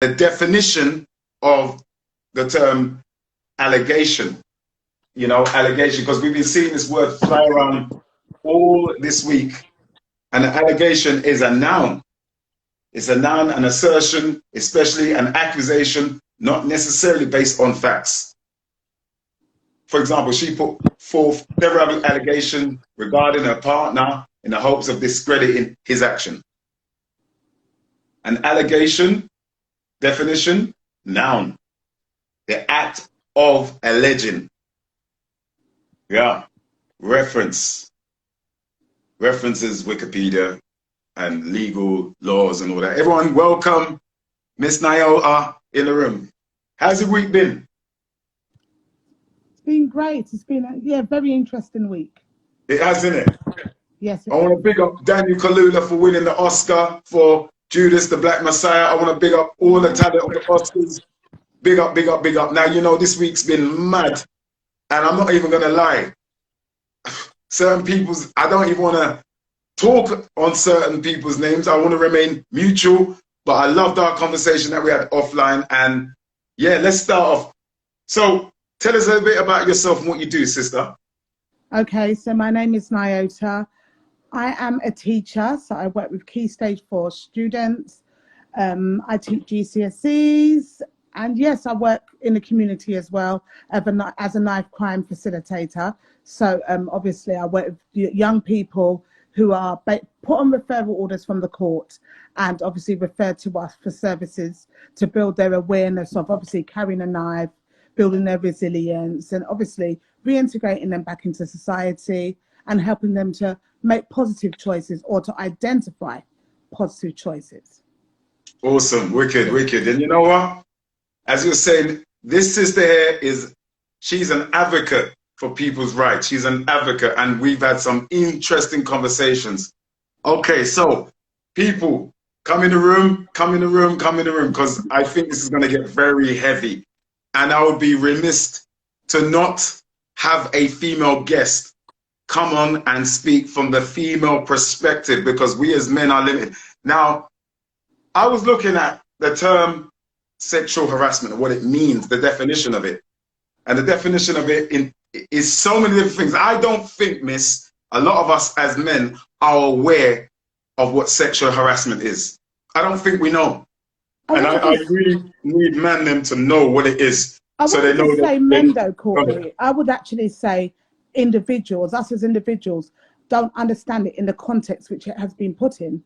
the definition of the term allegation. You know, allegation, because we've been seeing this word fly around all this week. And an allegation is a noun. It's a noun, an assertion, especially an accusation, not necessarily based on facts. For example, she put forth several allegations regarding her partner in the hopes of discrediting his action. An allegation, definition, noun. The act of alleging. Yeah. References, Wikipedia, and legal laws and all that. Everyone, welcome Miss Nyota in the room. How's your week been? It's been great. It's been a very interesting week. It has, isn't it? Yes. I want to big up Daniel Kaluuya for winning the Oscar for Judas the Black Messiah. I want to big up all the talent of the Oscars. Big up, big up, big up. Now, you know, this week's been mad. And I'm not even going to lie. Certain people's, I don't even want to talk on certain people's names. I want to remain mutual. But I loved our conversation that we had offline. And yeah, let's start off. So tell us a little bit about yourself and what you do, sister. Okay, so my name is Nyota. I am a teacher, so I work with Key Stage 4 students. I teach GCSEs. And yes, I work in the community as well as a knife crime facilitator. So obviously I work with young people who are put on referral orders from the court and obviously referred to us for services to build their awareness of obviously carrying a knife, building their resilience, and obviously reintegrating them back into society and helping them to make positive choices or to identify positive choices. Awesome, wicked, wicked. And you know what? As you're saying, this sister here she's an advocate for people's rights. She's an advocate, and we've had some interesting conversations. Okay, so people, come in the room, because I think this is going to get very heavy. And I would be remiss to not have a female guest come on and speak from the female perspective, because we as men are limited. Now, I was looking at the term sexual harassment and what it means, the definition of it. And the definition of it is so many different things. I don't think, miss, a lot of us as men are aware of what sexual harassment is. I don't think we know. And I really need them to know what it is. So they know say men though, Courtney. I would actually say individuals, us as individuals, don't understand it in the context which it has been put in.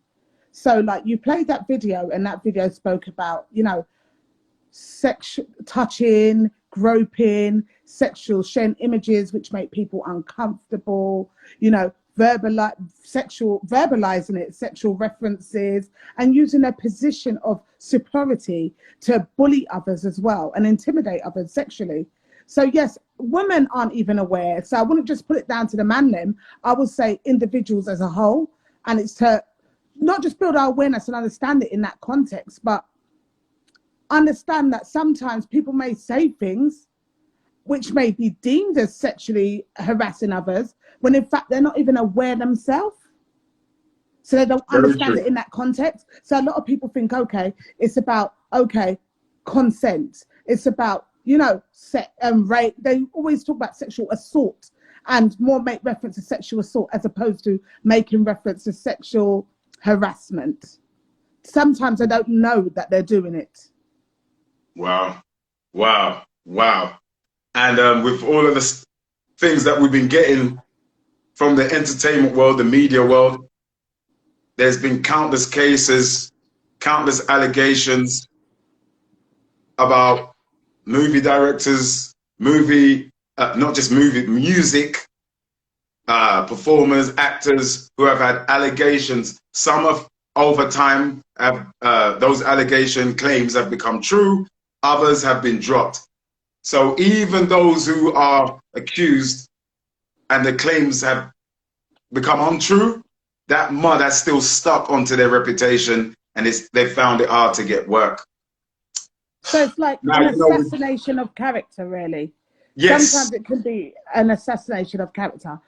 So like you played that video and that video spoke about, you know, sexual touching, groping, sharing images which make people uncomfortable, you know, verbalizing it, sexual references, and using their position of superiority to bully others as well and intimidate others sexually. So yes, women aren't even aware. So I wouldn't just put it down to the man them. I would say individuals as a whole, and it's to not just build our awareness and understand it in that context, but understand that sometimes people may say things which may be deemed as sexually harassing others when in fact they're not even aware themselves. So they don't understand it in that context. So a lot of people think, okay, it's about, okay, consent. It's about, you know, rape. They always talk about sexual assault and more make reference to sexual assault as opposed to making reference to sexual harassment. Sometimes I don't know that they're doing it. Wow. And with all of the things that we've been getting from the entertainment world, the media world, there's been countless cases, countless allegations about movie directors, music performers, actors who have had allegations. Some of over time have those claims have become true. Others have been dropped. So even those who are accused and the claims have become untrue, that mud has still stuck onto their reputation, and they found it hard to get work. So it's like an assassination of character, really. Yes. Sometimes it can be an assassination of character.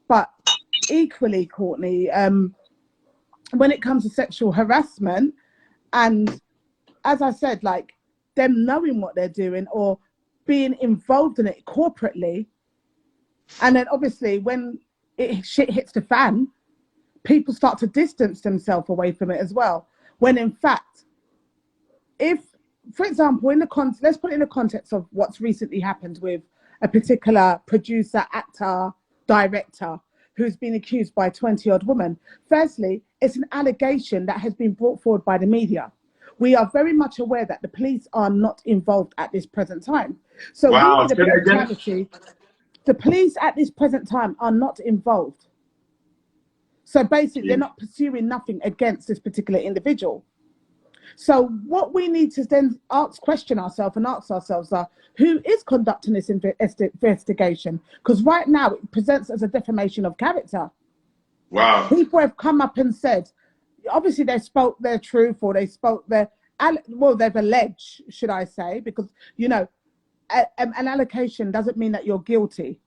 But equally, Courtney, when it comes to sexual harassment and as I said, like them knowing what they're doing or being involved in it corporately, and then obviously when shit hits the fan, people start to distance themselves away from it as well. When in fact, if, for example, let's put it in the context of what's recently happened with a particular producer, actor, director who's been accused by 20-odd women. Firstly, it's an allegation that has been brought forward by the media. We are very much aware that the police are not involved at this present time. So we need a bit of clarity. The police at this present time are not involved. So basically, they're not pursuing nothing against this particular individual. So what we need to then question ourselves are, who is conducting this investigation? Because right now it presents as a defamation of character. Wow. People have come up and said, obviously they spoke their truth, or they spoke their, well, they've alleged, should I say, because, you know, an allegation doesn't mean that you're guilty.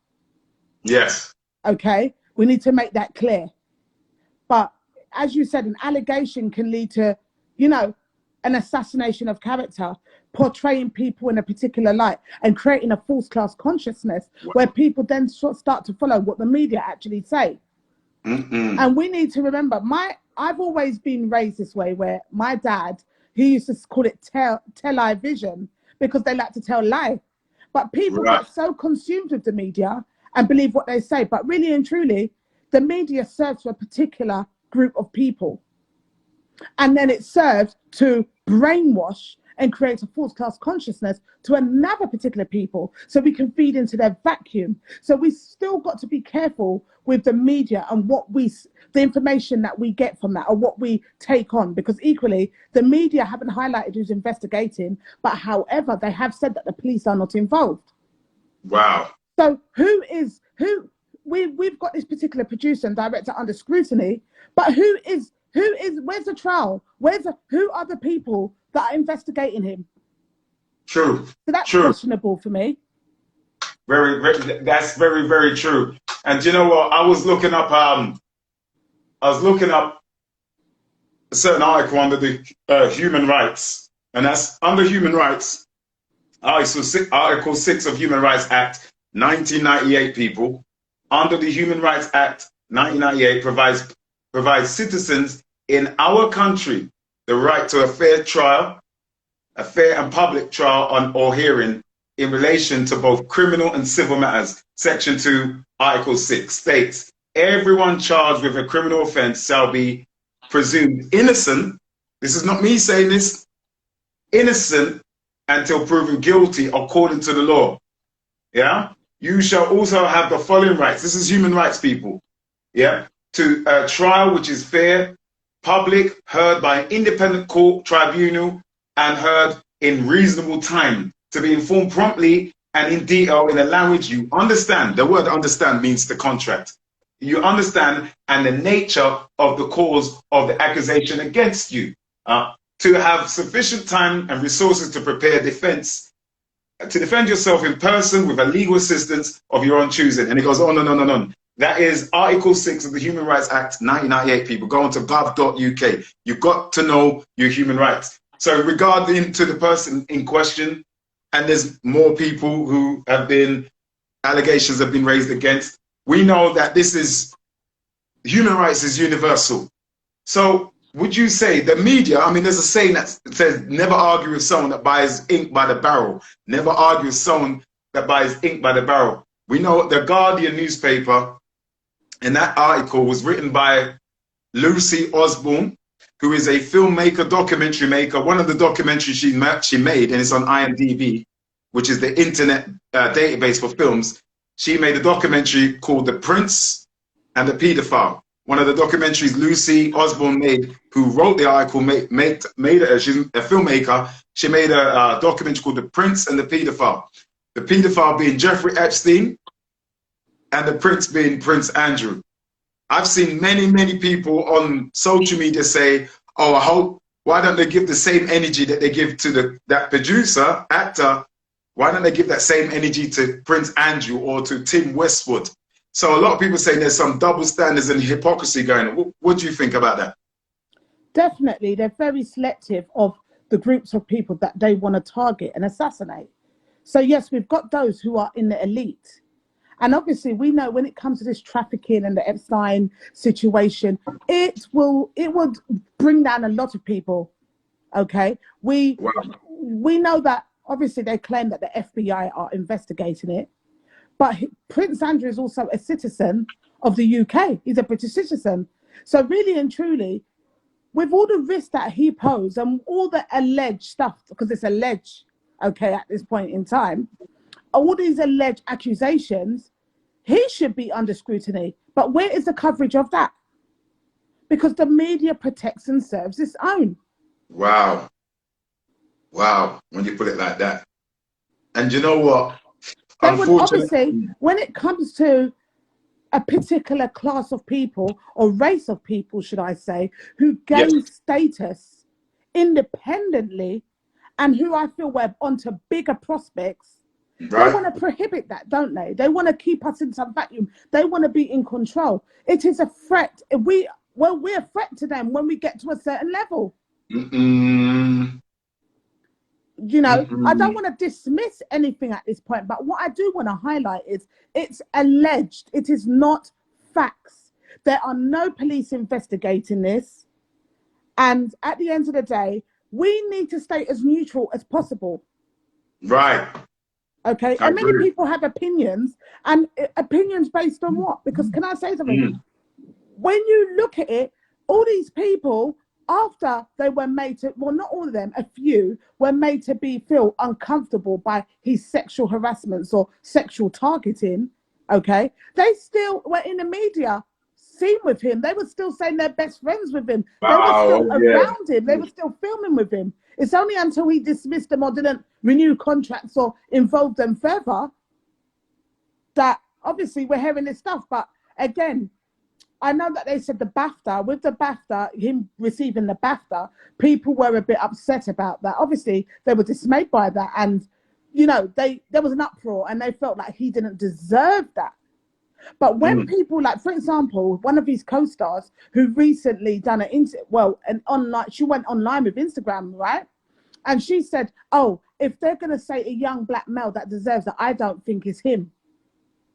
Yes. Okay? We need to make that clear. But as you said, an allegation can lead to, you know, an assassination of character, portraying people in a particular light and creating a false class consciousness where people then start to follow what the media actually say. And we need to remember, I've always been raised this way, where my dad, he used to call it tell-lie vision, because they like to tell lie. But people get so consumed with the media and believe what they say. But really and truly, the media serves for a particular group of people. And then it serves to brainwash and create a false class consciousness to another particular people, so we can feed into their vacuum. So we still got to be careful with the media and the information that we get from that, or what we take on, because equally the media haven't highlighted who's investigating, but however they have said that the police are not involved. Wow. So we've got this particular producer and director under scrutiny, but where's the trial? Who are the people that are investigating him? True. So that's questionable for me. That's very, very true. And you know what? I was looking up a certain article under the human rights, and that's under human rights. Article 6 of Human Rights Act 1998, people. Under the Human Rights Act 1998 provides citizens in our country the right to a fair trial, a fair and public trial or hearing in relation to both criminal and civil matters. Section 2, Article 6 states, everyone charged with a criminal offense shall be presumed innocent. This is not me saying this. Innocent until proven guilty according to the law. Yeah? You shall also have the following rights. This is human rights, people. Yeah? To a trial which is fair, public, heard by an independent court, tribunal, and heard in reasonable time, to be informed promptly and in detail in a language you understand. The word understand means the contract. You understand, and the nature of the cause of the accusation against you. To have sufficient time and resources to prepare defense, to defend yourself in person with a legal assistance of your own choosing. And it goes on and on and on. That is Article 6 of the Human Rights Act 1998, people. Go on to gov.uk. You've got to know your human rights. So regarding to the person in question, and there's more people who have been, allegations have been raised against, we know that this is, human rights is universal. So would you say the media, I mean, there's a saying that says, never argue with someone that buys ink by the barrel. Never argue with someone that buys ink by the barrel. We know the Guardian newspaper, and that article was written by Lucy Osborne, who is a filmmaker, documentary maker. One of the documentaries she made, and it's on IMDb, which is the internet database for films. She made a documentary called The Prince and the Pedophile. One of the documentaries Lucy Osborne made, who wrote the article, she's a filmmaker. She made a documentary called The Prince and the Pedophile. The pedophile being Jeffrey Epstein, and the prince being Prince Andrew. I've seen many, many people on social media say, oh, I hope, why don't they give the same energy that they give to that producer, actor, why don't they give that same energy to Prince Andrew or to Tim Westwood? So a lot of people say there's some double standards and hypocrisy going on. What do you think about that? Definitely, they're very selective of the groups of people that they want to target and assassinate. So yes, we've got those who are in the elite. And obviously we know when it comes to this trafficking and the Epstein situation, it would bring down a lot of people. Okay. We know that obviously they claim that the FBI are investigating it, but Prince Andrew is also a citizen of the UK. He's a British citizen. So really and truly, with all the risks that he posed and all the alleged stuff, because it's alleged, okay, at this point in time, all these alleged accusations, he should be under scrutiny. But where is the coverage of that? Because the media protects and serves its own. Wow. Wow. When you put it like that. And you know what? They would obviously, when it comes to a particular class of people or race of people, should I say, who gain status independently and who I feel we're onto bigger prospects, they want to prohibit that, don't they? They want to keep us in some vacuum. They want to be in control. It is a threat. We're a threat to them when we get to a certain level. You know, I don't want to dismiss anything at this point, but what I do want to highlight is it's alleged. It is not facts. There are no police investigating this. And at the end of the day, we need to stay as neutral as possible. Right. Okay. And many people have opinions, and opinions based on what? Because can I say something? When you look at it, all these people, after they were made to, well, not all of them, a few were made to feel uncomfortable by his sexual harassments or sexual targeting, okay? They still were in the media, seen with him. They were still saying they're best friends with him. They were still around him. They were still filming with him. It's only until he dismissed them or didn't renew contracts or involve them further that obviously we're hearing this stuff. But again, I know that they said the BAFTA, with the BAFTA, him receiving the BAFTA, people were a bit upset about that. Obviously, they were dismayed by that. And, you know, there was an uproar and they felt like he didn't deserve that. But when people like, for example, one of his co-stars who recently done she went online with Instagram, right? And she said, oh, if they're going to say a young black male that deserves it, I don't think it's him.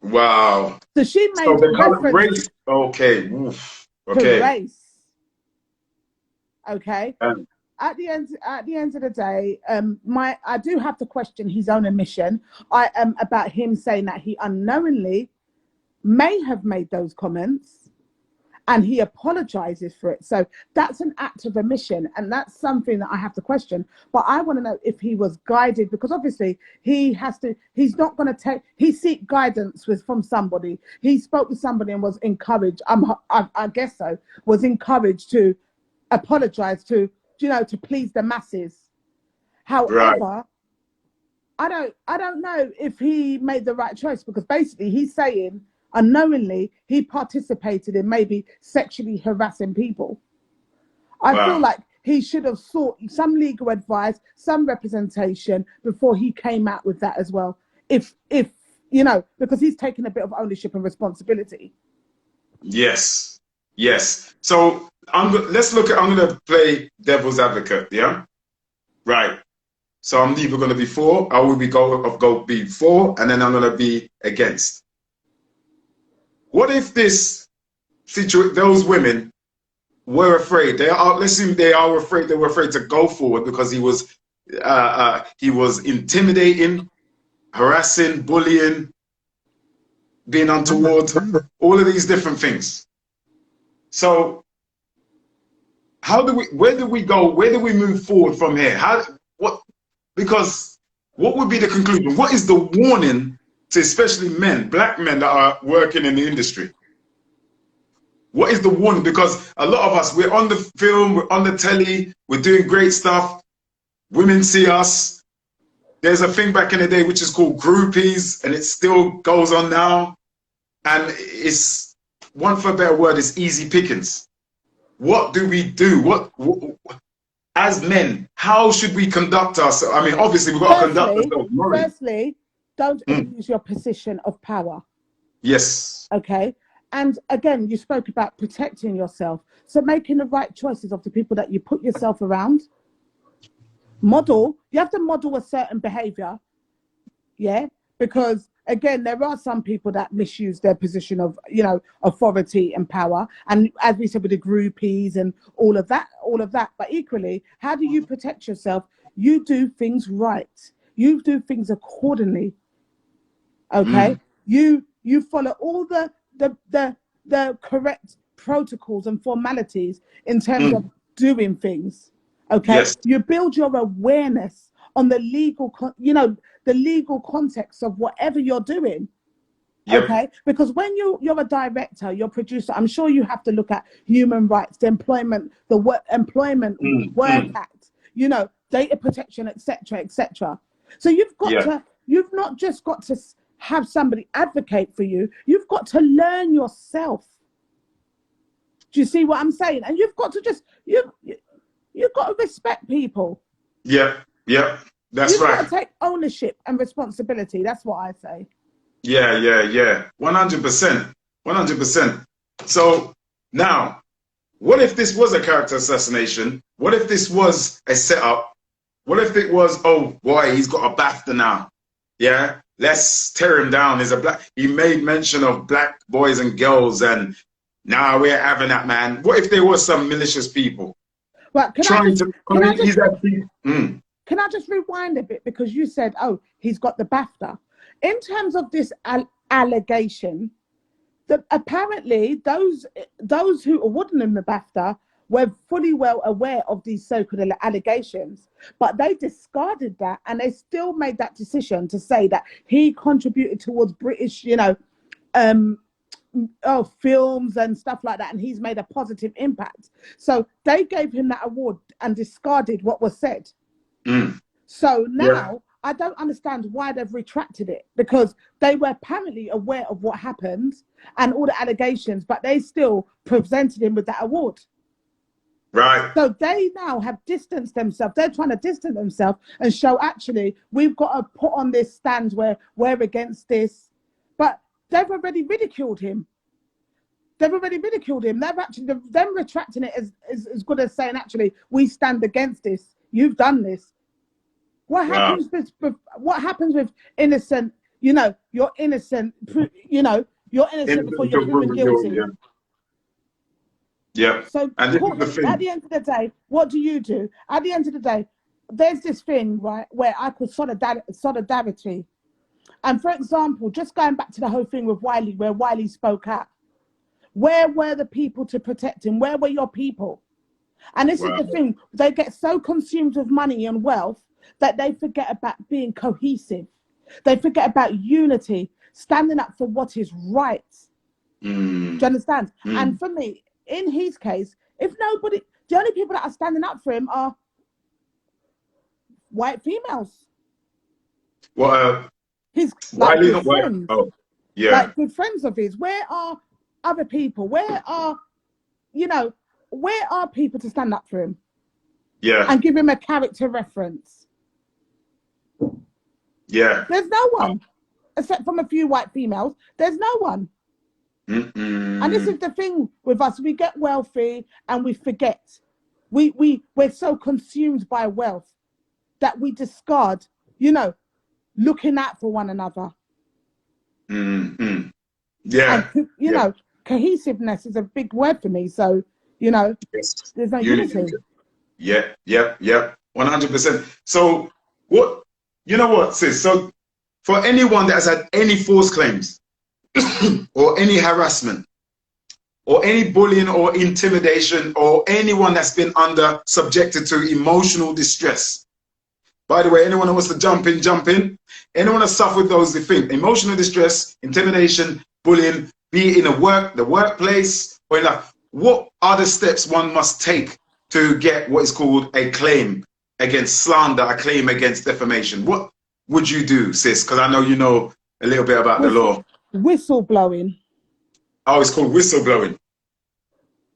Wow. So she made reference race. Okay. Okay. to race. Okay. At the end of the day, I do have to question his own admission. About him saying that he unknowingly may have made those comments, and he apologizes for it. So that's an act of omission, and that's something that I have to question. But I want to know if he was guided, because obviously he seek guidance from somebody. He spoke with somebody and was encouraged, I guess so, was encouraged to apologize to please the masses. However, I don't know if he made the right choice, because basically he's saying unknowingly he participated in maybe sexually harassing people. I feel like he should have sought some legal advice, some representation before he came out with that as well. If because he's taken a bit of ownership and responsibility. Yes. So I'm going to play devil's advocate. Yeah. Right. So I'm either going to be for, I will be for, and then I'm going to be against. What if those women were afraid? Let's assume they were afraid to go forward because he was intimidating, harassing, bullying, being untoward, all of these different things. So where do we go? Where do we move forward from here? Because what would be the conclusion? What is the warning to especially black men that are working in the industry? What is the warning? Because a lot of us, we're on the film, we're on the telly, we're doing great stuff. Women see us. There's a thing back in the day which is called groupies, and it still goes on now. And it's, one for a better word, is easy pickings. What do we do? What as men, how should we conduct ourselves? I mean, obviously we've got to conduct ourselves morally. Firstly, don't abuse your position of power. Yes. Okay. And again, you spoke about protecting yourself. So making the right choices of the people that you put yourself around. You have to model a certain behavior, yeah, because again, there are some people that misuse their position of, you know, authority and power, and as we said with the groupies and all of that. But equally, how do you protect yourself? You do things right. You do things accordingly. Okay, you follow all the correct protocols and formalities in terms of doing things. Okay, Yes. you build your awareness on the legal, the legal context of whatever you're doing. Yep. Okay, because when you're a director, you're a producer, I'm sure you have to look at human rights, the employment, work act, you know, data protection, etc., etc. So you've not just got to have somebody advocate for you, you've got to learn yourself. Do you see what I'm saying? And you've got to just you've got to respect people. Yep. That's you've right. Got to take ownership and responsibility. That's what I say. Yeah. 100%. 100%. So now, what if this was a character assassination? What if this was a setup? What if it was, oh boy, he's got a BAFTA now? Yeah, let's tear him down. He made mention of black boys and girls, and now we're having that, man. What if there was some malicious people Can I just rewind a bit, because you said, oh, he's got the BAFTA. In terms of this allegation, apparently those who awarded him the BAFTA were fully well aware of these so-called allegations, but they discarded that, and they still made that decision to say that he contributed towards British, films and stuff like that, and he's made a positive impact. So they gave him that award and discarded what was said. So now I don't understand why they've retracted it, because they were apparently aware of what happened and all the allegations, but they still presented him with that award. Right. So they now have distanced themselves. They're trying to distance themselves and show, actually, we've got to put on this stand where we're against this. But they've already ridiculed him. They've actually, them retracting it is as good as saying, actually, we stand against this. You've done this. What happens with innocent, you're innocent, you're innocent before you're proven guilty. Yeah. So at the end of the day, what do you do? At the end of the day, there's this thing, right, where I call solidarity. And for example, just going back to the whole thing with Wiley, where Wiley spoke out, where were the people to protect him? Where were your people? And this is the thing, they get so consumed with money and wealth that they forget about being cohesive. They forget about unity, standing up for what is right. Do you understand? And for me, in his case, the only people that are standing up for him are white females. Well, his good friends. Oh, yeah. Like good friends of his. Where are other people? Where are people to stand up for him? Yeah. And give him a character reference. Yeah. There's no one. Except from a few white females. There's no one. And this is the thing with us. We get wealthy and we forget. We're so consumed by wealth that we discard, looking out for one another. Yeah. And, cohesiveness is a big word for me. So, there's no unity. Yeah. 100%. So what, sis? So for anyone that has had any false claims or any harassment or any bullying or intimidation or anyone that's been subjected to emotional distress. By the way, anyone who wants to jump in. Anyone that suffered those things, emotional distress, intimidation, bullying, be it in the workplace or in life, what are the steps one must take to get what is called a claim against slander, a claim against defamation? What would you do, sis? Because I know you know a little bit about the law. Whistleblowing. Oh, it's called whistleblowing.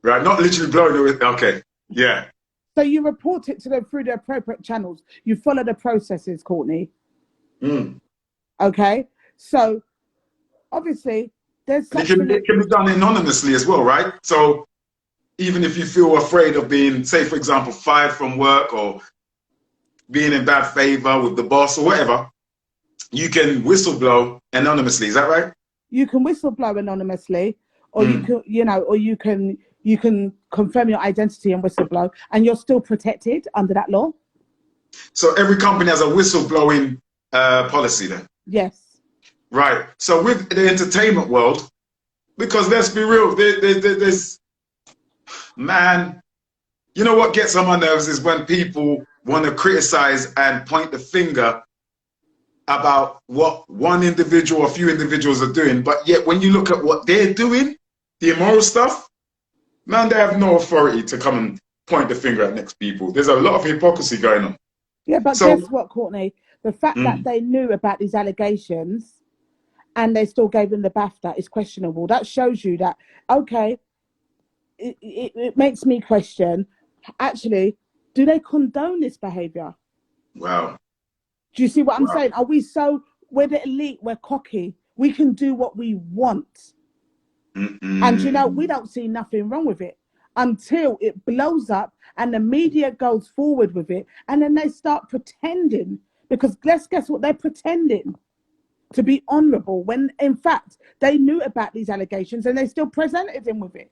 Right, not literally blowing it. Okay, yeah. So you report it through the appropriate channels. You follow the processes, Courtney. Okay, so obviously there's it can be done anonymously as well, right? So even if you feel afraid of being, say, for example, fired from work or being in bad favor with the boss or whatever, you can whistleblow anonymously. Is that right? You can whistleblow anonymously, or you can, you know, or you can confirm your identity and whistleblow, and you're still protected under that law. So every company has a whistleblowing policy then? Yes. Right. So with the entertainment world, because let's be real, there's, man, you know what gets on my nerves is when people want to criticize and point the finger about what one individual or few individuals are doing, but yet when you look at what they're doing, the immoral stuff, man, they have no authority to come and point the finger at next people. There's a lot of hypocrisy going on. Yeah, but so, guess what, Courtney? The fact that they knew about these allegations and they still gave them the BAFTA is questionable. That shows you that, okay, it makes me question, actually, do they condone this behavior? Wow. Do you see what I'm saying? Are we so, we're the elite, we're cocky, we can do what we want. And you know, we don't see nothing wrong with it until it blows up and the media goes forward with it, and then they start pretending, because let's guess what, they're pretending to be honorable when in fact they knew about these allegations and they still presented him with it.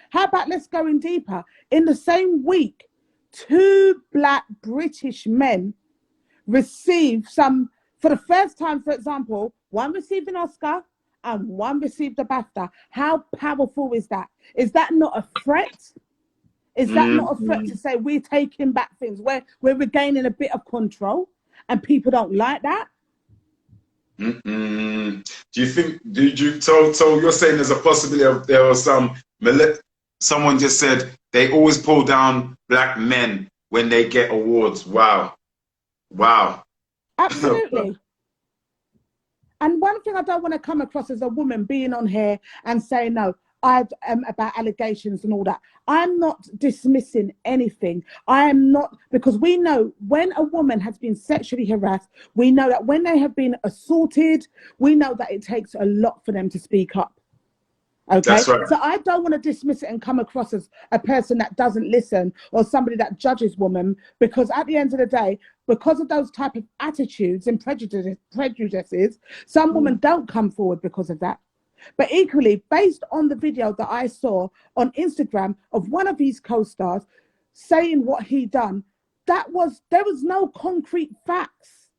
How about, let's go in deeper. In the same week, 2 Black British men received some, for the first time, for example, one received an Oscar and one received a BAFTA. How powerful is that? Is that not a threat? Is that not a threat to say we're taking back things, we're regaining a bit of control, and people don't like that? Do you think, so you're saying there's a possibility of there was someone just said they always pull down Black men when they get awards. Wow. Absolutely. And one thing I don't want to come across as a woman being on here and saying, no, about allegations and all that. I'm not dismissing anything. I am not, because we know when a woman has been sexually harassed, we know that when they have been assaulted, we know that it takes a lot for them to speak up. Okay, that's right. So I don't want to dismiss it and come across as a person that doesn't listen or somebody that judges women, because at the end of the day, because of those type of attitudes and prejudices, some women don't come forward because of that. But equally, based on the video that I saw on Instagram of one of his co-stars saying what he done, there was no concrete facts.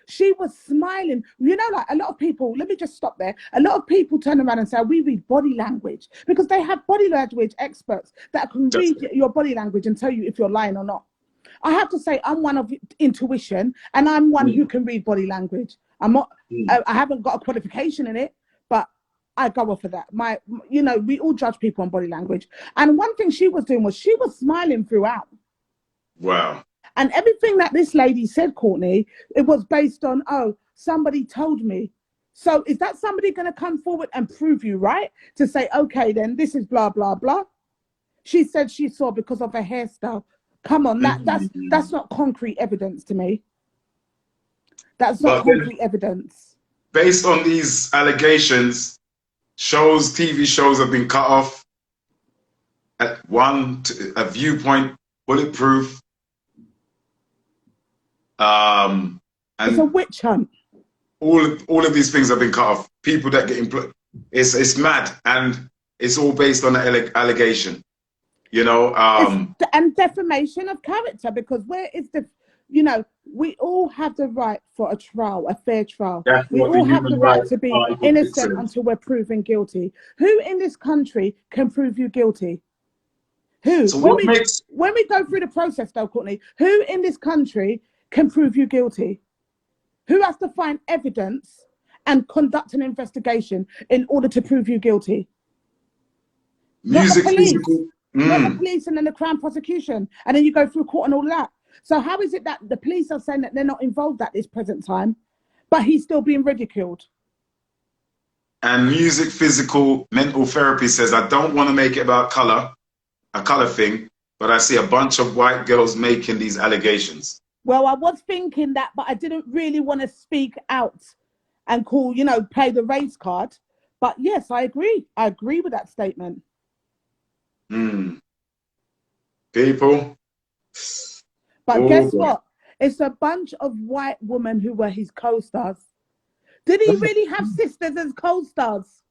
She was smiling. You know, like a lot of people, let me just stop there. A lot of people turn around and say, we read body language, because they have body language experts that can read your body language and tell you if you're lying or not. I have to say, I'm one of intuition, and I'm one who can read body language. I'm not, I haven't got a qualification in it, but I go off of that. You know, we all judge people on body language. And one thing she was doing was she was smiling throughout. Wow. And everything that this lady said, Courtney, it was based on, oh, somebody told me. So is that somebody going to come forward and prove you right? To say, okay, then this is blah, blah, blah. She said she saw because of her hairstyle. Come on, that's not concrete evidence to me. That's not concrete evidence. Based on these allegations, TV shows have been cut off. At a Viewpoint, Bulletproof. And it's a witch hunt. All of these things have been cut off. People that get employed, it's mad, and it's all based on an allegation. You know, and defamation of character, because where is the, you know, we all have the right for a trial, a fair trial. We all have the right to be innocent until we're proven guilty. Who in this country can prove you guilty? Who? So when we go through the process, though, Courtney, who in this country can prove you guilty? Who has to find evidence and conduct an investigation in order to prove you guilty? Music, not the police. physical. Not the police and then the Crown prosecution. And then you go through court and all of that. So how is it that the police are saying that they're not involved at this present time, but he's still being ridiculed? And music, physical, mental therapy says, I don't want to make it about color, a color thing, but I see a bunch of white girls making these allegations. Well, I was thinking that, but I didn't really want to speak out and call, you know, play the race card. But yes, I agree. I agree with that statement. People. But guess what? It's a bunch of white women who were his co-stars. Did he really have sisters as co-stars?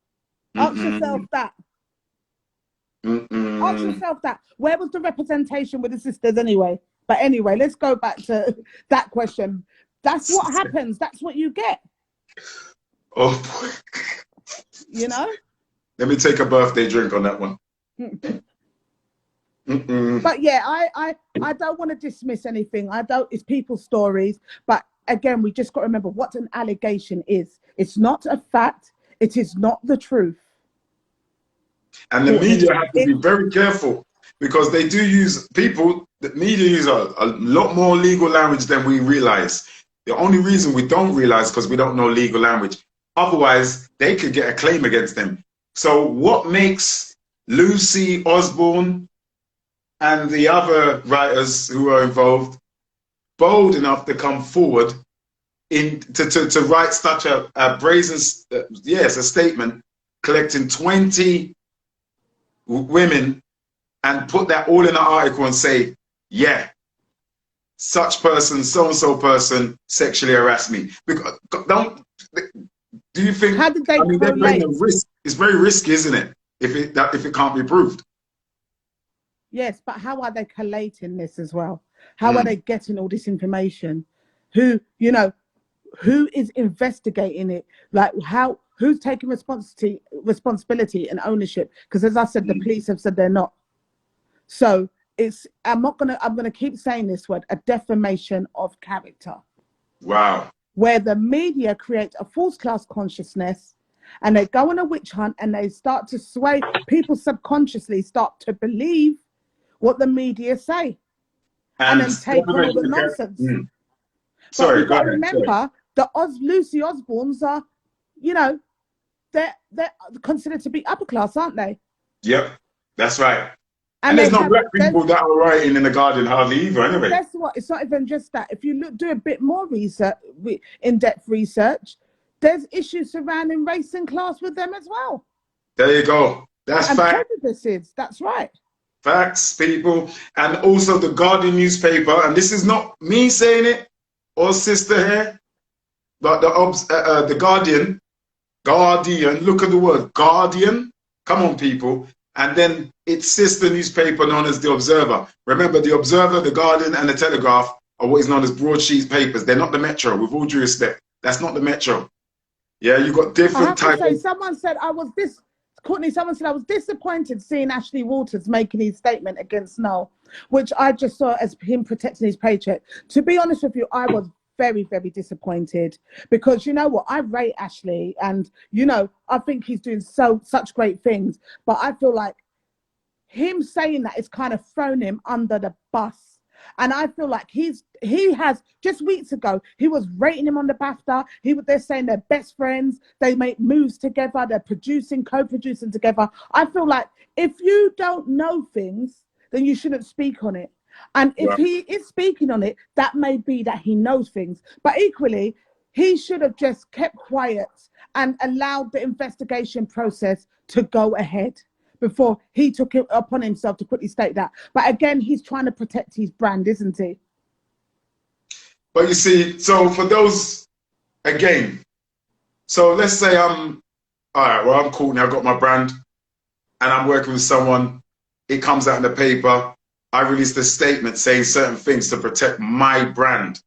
Ask yourself that. Ask yourself that. Where was the representation with the sisters anyway? But anyway, let's go back to that question. That's what happens. That's what you get. Oh, boy. You know? Let me take a birthday drink on that one. But yeah, I don't want to dismiss anything. It's people's stories. But again, we just got to remember what an allegation is. It's not a fact. It is not the truth. And the media have to be very careful, because they do use the media use a lot more legal language than we realize. The only reason we don't realize because we don't know legal language. Otherwise, they could get a claim against them. So what makes Lucy Osborne and the other writers who are involved bold enough to come forward to write such a brazen, a statement, collecting 20 women and put that all in an article and say, yeah, such person, so-and-so person sexually harassed me. Because do you think, how did they they're bringing a risk. It's very risky, isn't it? If it can't be proved. Yes, but how are they collating this as well? How are they getting all this information? Who is investigating it? Like who's taking responsibility and ownership? Because as I said, the police have said they're not. So I'm gonna keep saying this word, a defamation of character. Wow. Where the media create a false class consciousness and they go on a witch hunt and they start to sway people, subconsciously start to believe what the media say and then take all the nonsense. Sorry, but remember, the Lucy Osbornes are, they're considered to be upper class, aren't they? Yep, that's right. And there's no black people that are writing in the Guardian hardly either, anyway. Guess what? It's not even just that. If you do a bit more research, in-depth research, there's issues surrounding race and class with them as well. There you go. That's fact. Prejudices. That's right. Facts, people. And also the Guardian newspaper, and this is not me saying it or sister here, but the Guardian, look at the word Guardian. Come on, people. And then its sister newspaper known as The Observer. Remember, The Observer, The Guardian, and The Telegraph are what is known as broadsheet papers. They're not the Metro, with all due respect. That's not the Metro. Yeah, you've got different types of... Someone said Courtney, someone said I was disappointed seeing Ashley Walters making his statement against Noel, which I just saw as him protecting his paycheck. To be honest with you, I was very, very disappointed, because you know what, I rate Ashley and I think he's doing such great things, but I feel like him saying that is kind of thrown him under the bus. And I feel like he has, just weeks ago, he was rating him on the BAFTA. They're saying they're best friends. They make moves together. They're co-producing together. I feel like if you don't know things, then you shouldn't speak on it. And if he is speaking on it, that may be that he knows things. But equally, he should have just kept quiet and allowed the investigation process to go ahead before he took it upon himself to quickly state that. But again, he's trying to protect his brand, isn't he? But you see, so for those, again, so let's say I'm Courtney, I've got my brand and I'm working with someone, it comes out in the paper, I released a statement saying certain things to protect my brand.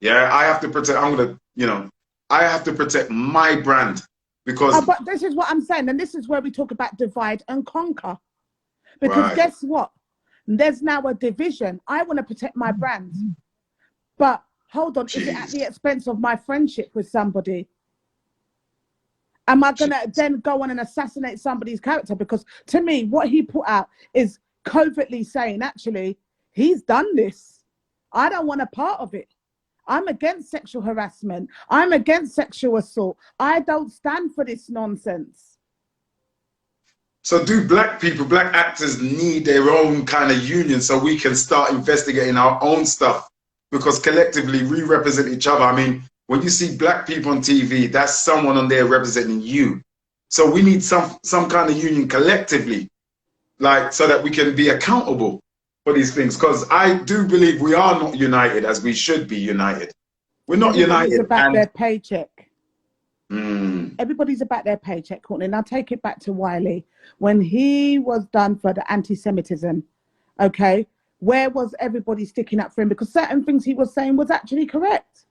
Yeah, I have to protect, I have to protect my brand. Because but this is what I'm saying, and this is where we talk about divide and conquer. Because guess what? There's now a division. I want to protect my brand. But hold on, is it at the expense of my friendship with somebody? Am I going to then go on and assassinate somebody's character? Because to me, what he put out is covertly saying, actually, he's done this. I don't want a part of it. I'm against sexual harassment. I'm against sexual assault. I don't stand for this nonsense. So do black people, black actors need their own kind of union so we can start investigating our own stuff? Because collectively we represent each other. I mean, when you see black people on TV, that's someone on there representing you. So we need some kind of union collectively, like so that we can be accountable. for these things, because I do believe we are not united as we should be united. We're not Everybody's united. about their paycheck. Mm. Everybody's about their paycheck, Courtney. And I'll take it back to Wiley. When he was done for the anti-Semitism, okay, where was everybody sticking up for him? Because certain things he was saying was actually correct.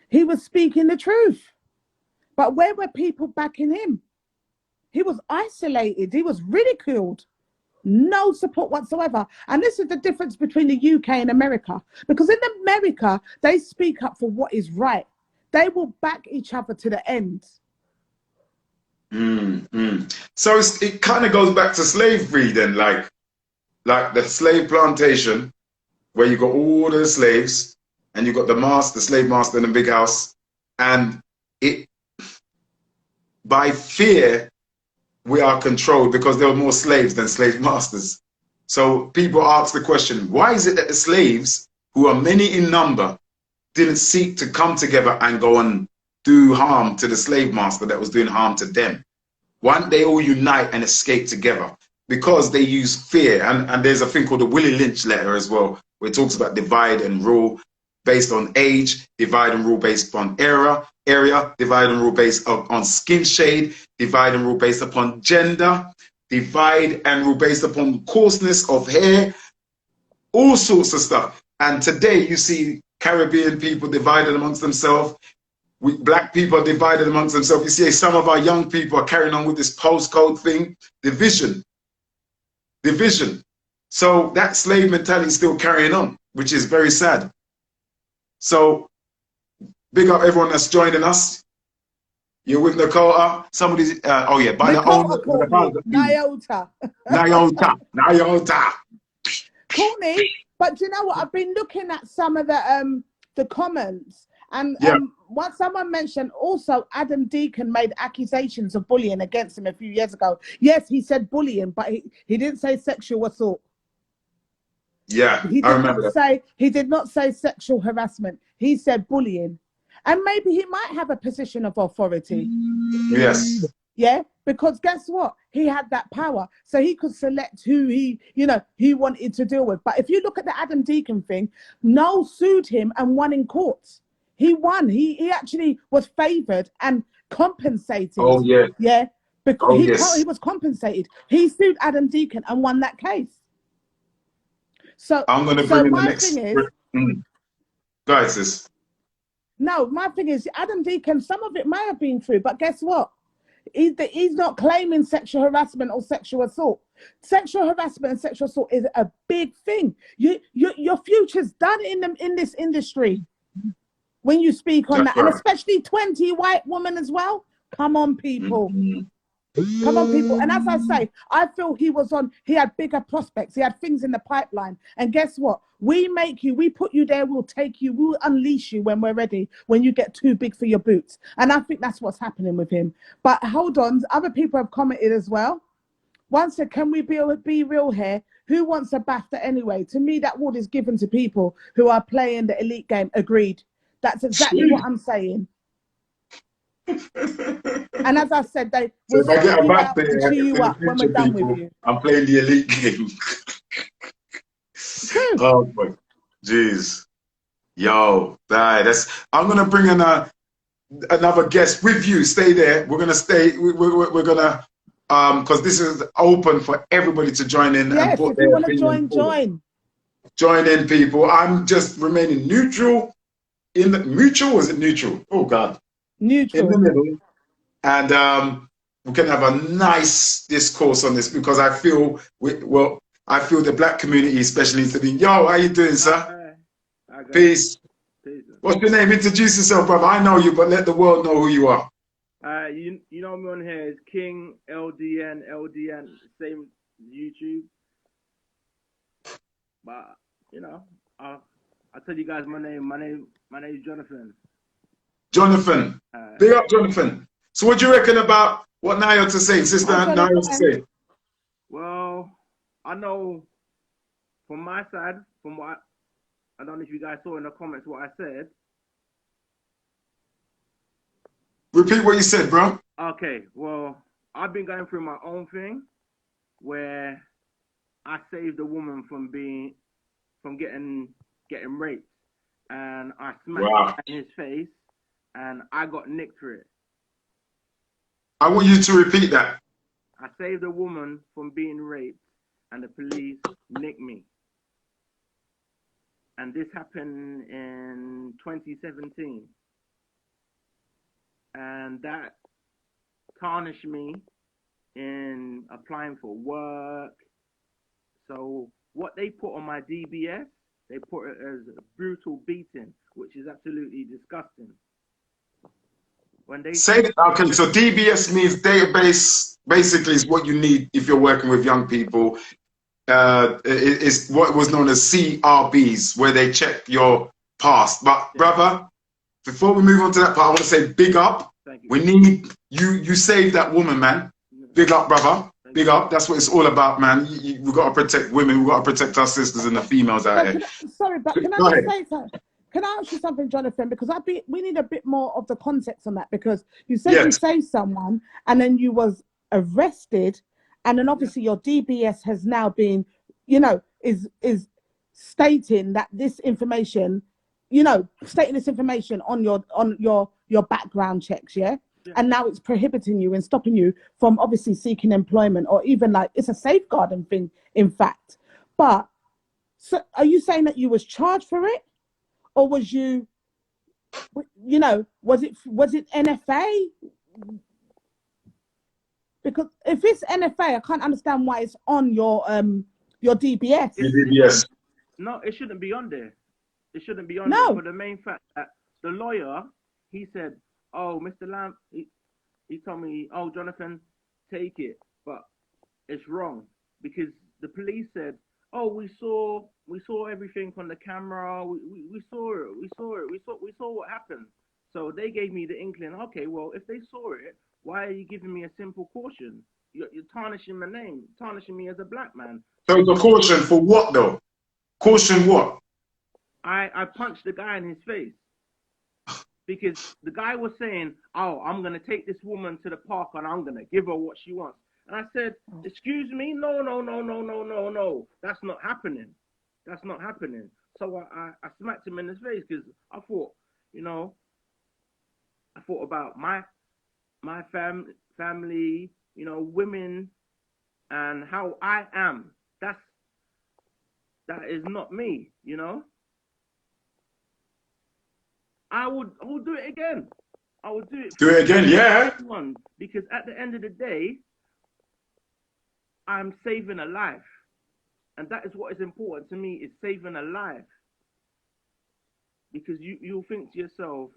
He was speaking the truth. But where were people backing him? He was isolated. He was ridiculed. No support whatsoever. And this is the difference between the UK and America. Because in America, they speak up for what is right. They will back each other to the end. So it kind of goes back to slavery then, like the slave plantation, where you got all the slaves and you got the slave master in the big house, and it, by fear, we are controlled because there were more slaves than slave masters. So people ask the question, why is it that the slaves, who are many in number, didn't seek to come together and go and do harm to the slave master that was doing harm to them? Why don't they all unite and escape together? Because they use fear. And there's a thing called the Willie Lynch letter as well, where it talks about divide and rule based on age, divide and rule based on area, divide and rule based on skin shade, divide and rule based upon gender, divide and rule based upon coarseness of hair, all sorts of stuff. And today you see Caribbean people divided amongst themselves. Black people are divided amongst themselves. You see some of our young people are carrying on with this postcode thing, division. So that slave mentality is still carrying on, which is very sad. So big up everyone that's joining us. You're with Nakota. Somebody's, oh yeah, by Nakota, the Nyota. Courtney, but do you know what? I've been looking at some of the comments, and what someone mentioned also, Adam Deacon made accusations of bullying against him a few years ago. Yes, he said bullying, but he didn't say sexual assault. Yeah, I remember that. He did not say sexual harassment. He said bullying. And maybe he might have a position of authority. Yes. Yeah, because guess what? He had that power. So he could select who he wanted to deal with. But if you look at the Adam Deacon thing, Noel sued him and won in court. He won. He actually was favored and compensated. Oh, yeah. Yeah, because he was compensated. He sued Adam Deacon and won that case. So I'm going to bring in the next. Guys, sis. No, my thing is, Adam Deacon, some of it might have been true, but guess what? He's not claiming sexual harassment or sexual assault. Sexual harassment and sexual assault is a big thing. Your future's done in this industry when you speak on that, and especially 20 white women as well. Come on, people. Come on, people. And as I say, I feel he had bigger prospects. He had things in the pipeline. And guess what? We put you there, we'll take you, we'll unleash you when we're ready, when you get too big for your boots. And I think that's what's happening with him. But hold on, other people have commented as well. One said, can we be real here? Who wants a BAFTA anyway? To me, that award is given to people who are playing the elite game. Agreed. That's exactly what I'm saying. And as I said, they will so if I get a back there, there, you up when we're done with you. I'm playing the elite game. Oh boy, jeez, yo, I'm gonna bring in another guest with you. Stay there. We're gonna stay. We're gonna because this is open for everybody to join in. Yes, and put if you want to join in, people. I'm just remaining neutral. Mutual, was it neutral? Oh God. Neutral. In the middle, and we can have a nice discourse on this because I feel the Black community especially needs to be. Yo, how you doing, sir? Peace. What's your name? Introduce yourself, brother. I know you, but let the world know who you are. You know me on here is King LDN, same YouTube. But I'll tell you guys my name. My name is Jonathan. Jonathan, big up, Jonathan. So what do you reckon about what Nyota saying, Sister Nyota saying? Well, I know from my side, from what I don't know if you guys saw in the comments what I said. Repeat what you said, bro. Okay, well, I've been going through my own thing where I saved a woman from getting raped, and I smacked Wow. him in his face, and I got nicked for it. I want you to repeat that. I saved a woman from being raped, and the police nicked me. And this happened in 2017. And that tarnished me in applying for work. So what they put on my DBS, they put it as a brutal beating, which is absolutely disgusting. When they Say, okay, so DBS means database, basically is what you need if you're working with young people. Is what was known as CRBs, where they check your past. But brother, before we move on to that part, I want to say big up. Thank you. We need you. You saved that woman, man. Big up, brother. Big up. That's what it's all about, man. We've got to protect women. We've got to protect our sisters and the females out here. Sorry, but can I just say something? Can I ask you something, Jonathan? Because we need a bit more of the context on that, because you said you saved someone and then you was arrested, and then obviously your DBS has now been, is stating that this information, stating this information on your background checks, yeah? And now it's prohibiting you and stopping you from obviously seeking employment, or even like it's a safeguarding thing, in fact. But so are you saying that you was charged for it? Or was you, was it NFA? Because if it's NFA, I can't understand why it's on your DBS. DBS. No, it shouldn't be on there. It shouldn't be on there for the main fact that the lawyer, he said, "Oh, Mr. Lamb," he told me, "Oh, Jonathan, take it," but it's wrong because the police said, "Oh, we saw everything on the camera. We saw it. We saw what happened." So they gave me the inkling. Okay, well, if they saw it, why are you giving me a simple caution? You're tarnishing my name, tarnishing me as a black man. So the caution for what though? Caution what? I punched the guy in his face because the guy was saying, "Oh, I'm gonna take this woman to the park and I'm gonna give her what she wants." And I said, "Excuse me, no. That's not happening. That's not happening." So I smacked him in his face because I thought, I thought about my family, women, and how I am. That is not me, I would do it again. I would do it. Do it again, yeah. Because at the end of the day, I'm saving a life. And that is what is important to me, is saving a life. Because you'll think to yourself,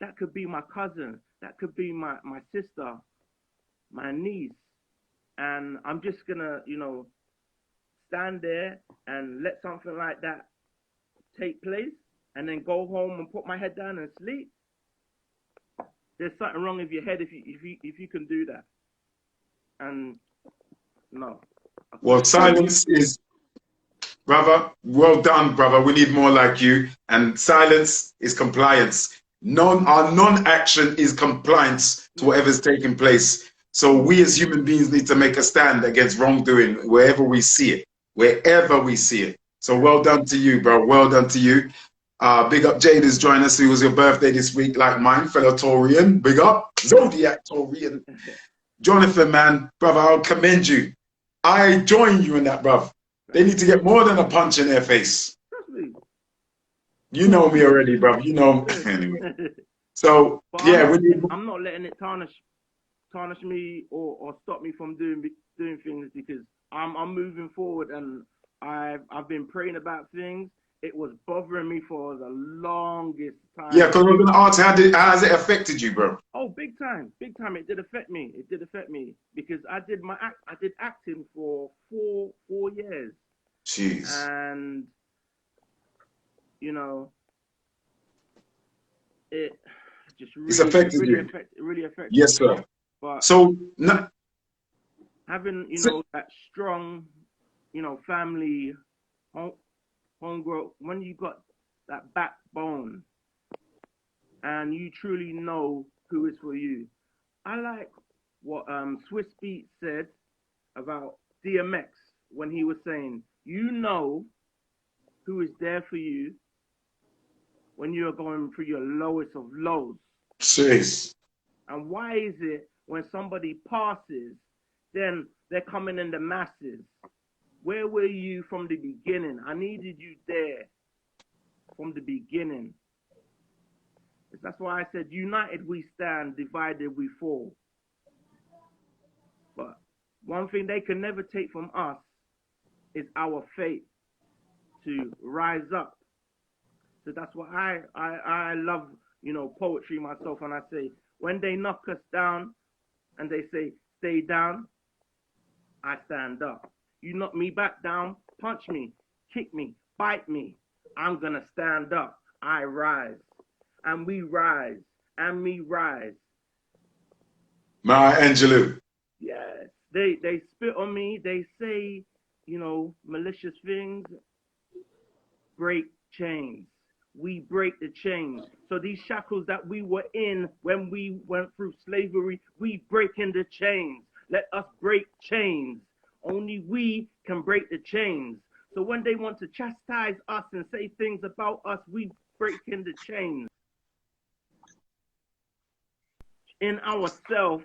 that could be my cousin, that could be my sister, my niece. And I'm just gonna, stand there and let something like that take place and then go home and put my head down and sleep. There's something wrong with your head if you can do that. And no. Well, silence is, brother, well done, brother. We need more like you. And silence is compliance. Our non-action is compliance to whatever's taking place. So we as human beings need to make a stand against wrongdoing wherever we see it. Wherever we see it. So well done to you, bro. Well done to you. Big up Jade is joining us. It was your birthday this week, like mine, fellow Taurian. Big up. Zodiac Taurian. Jonathan, man, brother, I'll commend you. I join you in that, bruv. They need to get more than a punch in their face. You know me already, bruv. You know anyway. So yeah, I'm not letting it tarnish me or stop me from doing things, because I'm moving forward, and I've been praying about things. It was bothering me for the longest time. Yeah, because we're gonna ask, how has it affected you, bro? Oh, big time. It did affect me. It did affect me because I did acting for four years. Jeez. And it just really affected yes, me. sir. But so having that strong family homegrown, when you got that backbone and you truly know who is for you. I like what Swiss Beats said about DMX when he was saying, you know who is there for you when you are going through your lowest of lows. Jeez. And why is it when somebody passes, then they're coming in the masses? Where were you from the beginning? I needed you there from the beginning. That's why I said, united we stand, divided we fall. But one thing they can never take from us is our faith to rise up. So that's why I love, poetry myself. And I say, when they knock us down and they say, stay down, I stand up. You knock me back down, punch me, kick me, bite me. I'm going to stand up. I rise. And we rise. And me rise. Maya Angelou. Yes. They spit on me. They say, malicious things. Break chains. We break the chains. So these shackles that we were in when we went through slavery, we break in the chains. Let us break chains. Only we can break the chains. So when they want to chastise us and say things about us, we break in the chains in ourselves.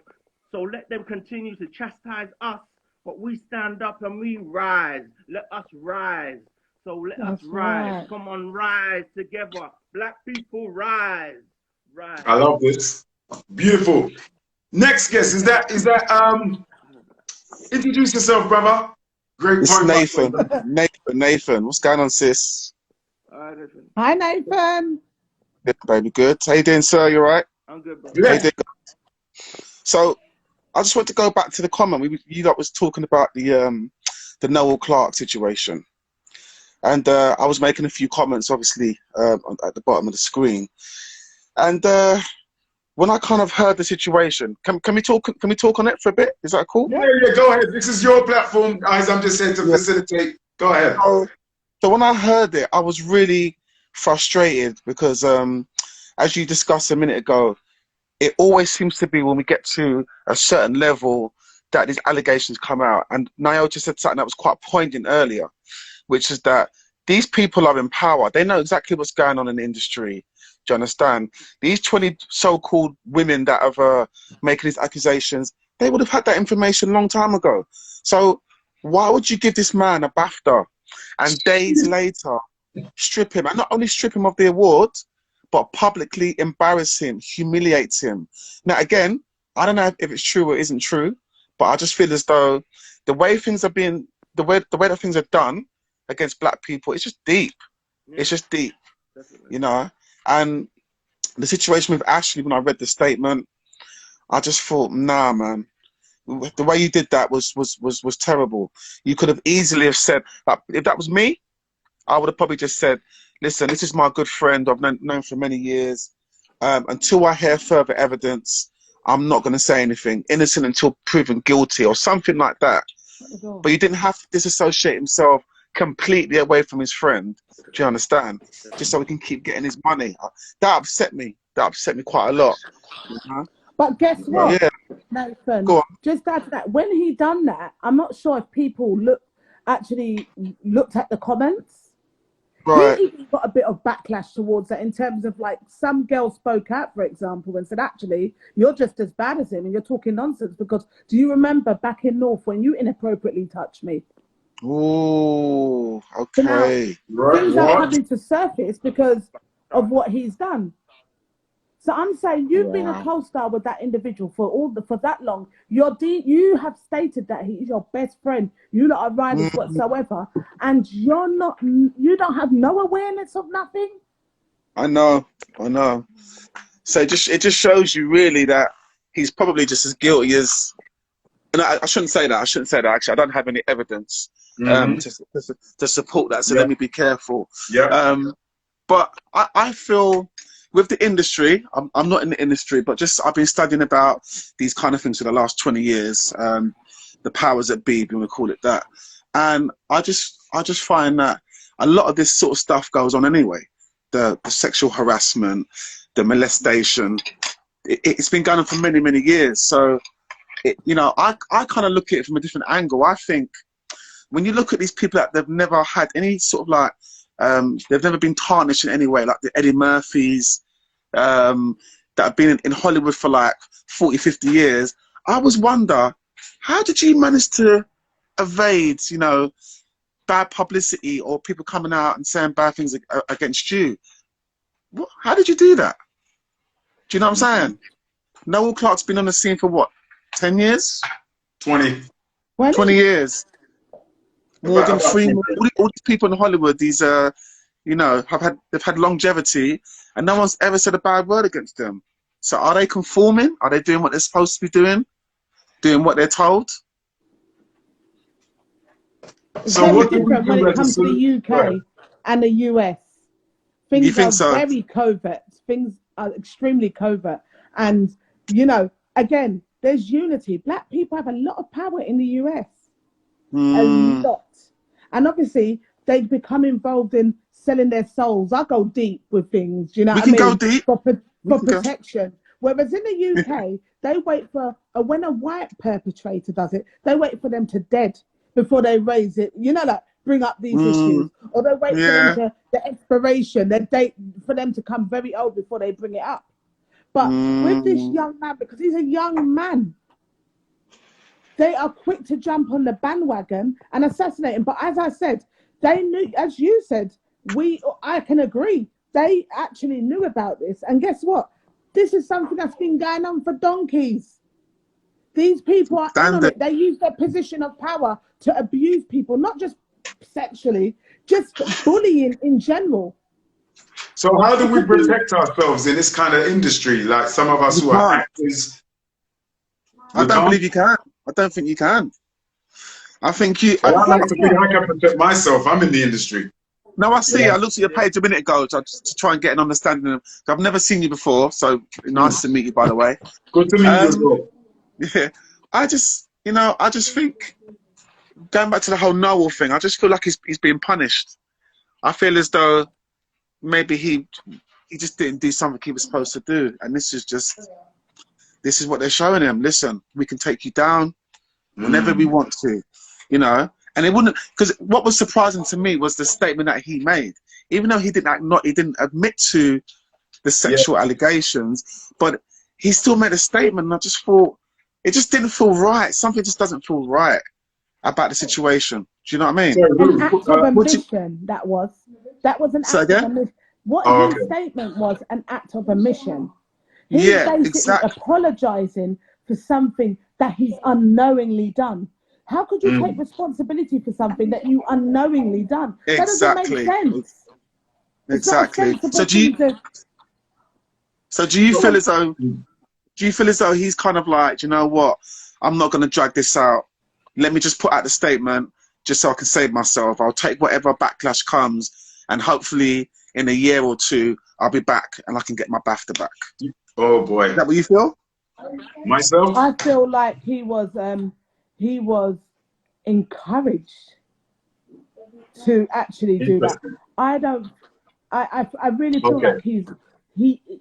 So let them continue to chastise us, but we stand up and we rise. Let us rise. So let us rise. Right. Come on, rise together. Black people, rise. Rise. I love this. Beautiful. Next guest, is that introduce yourself, brother. Great it's point. Nathan. What's going on, sis? Hi, Nathan. Good, baby. Good. How you doing, sir? You all right? I'm good, bro. Yeah. So, I just want to go back to the comment. You lot was talking about the Noel Clarke situation. And I was making a few comments, obviously, at the bottom of the screen. And when I kind of heard the situation, can we talk on it for a bit? Is that cool? Yeah, go ahead. This is your platform, guys. I'm just here to facilitate. Go ahead. So when I heard it, I was really frustrated because, as you discussed a minute ago, it always seems to be when we get to a certain level that these allegations come out. And Niall just said something that was quite poignant earlier, which is that these people are in power. They know exactly what's going on in the industry. Do you understand? These 20 so-called women that are making these accusations, they would have had that information a long time ago. So why would you give this man a BAFTA and days later strip him, and not only strip him of the award, but publicly embarrass him, humiliate him? Now, again, I don't know if it's true or isn't true, but I just feel as though the way things are being, the way that things are done against black people, it's just deep. Yeah. It's just deep, definitely. And the situation with Ashley, when I read the statement, I just thought, nah, man, the way you did that was terrible. You could have easily have said, like, if that was me, I would have probably just said, listen, this is my good friend I've known for many years. Until I hear further evidence, I'm not going to say anything. Innocent until proven guilty or something like that. But you didn't have to disassociate himself completely away from his friend. Do you understand? Just so he can keep getting his money. That upset me. That upset me quite a lot. But guess what, yeah. Nathan? Just add to that. When he done that, I'm not sure if people actually looked at the comments. Right. He even got a bit of backlash towards that in terms of, like, some girl spoke out, for example, and said, actually, you're just as bad as him and you're talking nonsense because do you remember back in North when you inappropriately touched me? Oh, okay. So now, things are coming to surface because of what he's done. So I'm saying you've been a co-star with that individual for that long. You have stated that he is your best friend. You lot are riders whatsoever, and you don't have no awareness of nothing. I know. So it just shows you really that he's probably just as guilty as. And I shouldn't say that. Actually, I don't have any evidence to support that. So let me be careful. Yeah. But I feel. With the industry, I'm not in the industry, but just I've been studying about these kind of things for the last 20 years, the powers that be, if you want to call it that. And I just find that a lot of this sort of stuff goes on anyway. The sexual harassment, the molestation, it's been going on for many, many years. So, I kind of look at it from a different angle. I think when you look at these people that they've never had any sort of like, they've never been tarnished in any way, like the Eddie Murphys, that have been in Hollywood for like 40, 50 years, I always wonder, how did you manage to evade, you know, bad publicity or people coming out and saying bad things against you? How did you do that? Do you know what I'm saying? Noel Clarke's been on the scene for what, 10 years? 20. 20 years. Morgan Freeman, all these people in Hollywood, these, you know, they've had longevity, and no one's ever said a bad word against them. So are they conforming? Are they doing what they're supposed to be doing? Doing what they're told? It's So very what different when it comes to the UK and the US. Things are very covert. Things are extremely covert. And, you know, again, there's unity. Black people have a lot of power in the US. A lot. And obviously, they become involved in selling their souls. I go deep with things, you know what I mean? We can go deep. For protection. Whereas in the UK, they wait for, when a white perpetrator does it, they wait for them to dead before they raise it, you know, like bring up these issues. Or they wait for them to, the expiration, their date, for them to come very old before they bring it up. But with this young man, because he's a young man, they are quick to jump on the bandwagon and assassinate him. But as I said, they knew, as you said, I can agree, they actually knew about this. And guess what? This is something that's been going on for donkeys. These people are in on it. They use their position of power to abuse people, not just sexually, just bullying in general. So how do we protect ourselves in this kind of industry? Like some of us who are actors. I don't believe you can. I don't think you can. I think you... Well, I like to think I can protect myself. I'm in the industry. No, I see. I looked at your page a minute ago to try and get an understanding of... I've never seen you before, so nice to meet you, by the way. Good to meet you as well. Yeah. I just think, going back to the whole Noel thing, I just feel like he's being punished. I feel as though maybe he just didn't do something he was supposed to do. And this is what they're showing him. Listen, we can take you down whenever we want to, you know. And it wouldn't, because what was surprising to me was the statement that he made. Even though he didn't admit to the sexual allegations, but he still made a statement. And I just thought, it just didn't feel right. Something just doesn't feel right about the situation. Do you know what I mean? An act of omission, that was an act of omission. What his statement was, an act of omission. He's basically apologizing for something that he's unknowingly done. How could you take responsibility for something that you unknowingly done? That doesn't make sense. Exactly. So do you feel as though he's kind of like, you know what, I'm not going to drag this out. Let me just put out the statement just so I can save myself. I'll take whatever backlash comes, and hopefully in a year or two I'll be back and I can get my BAFTA back. Oh boy. Is that what you feel? Myself? I feel like he was encouraged to actually do that. I really feel like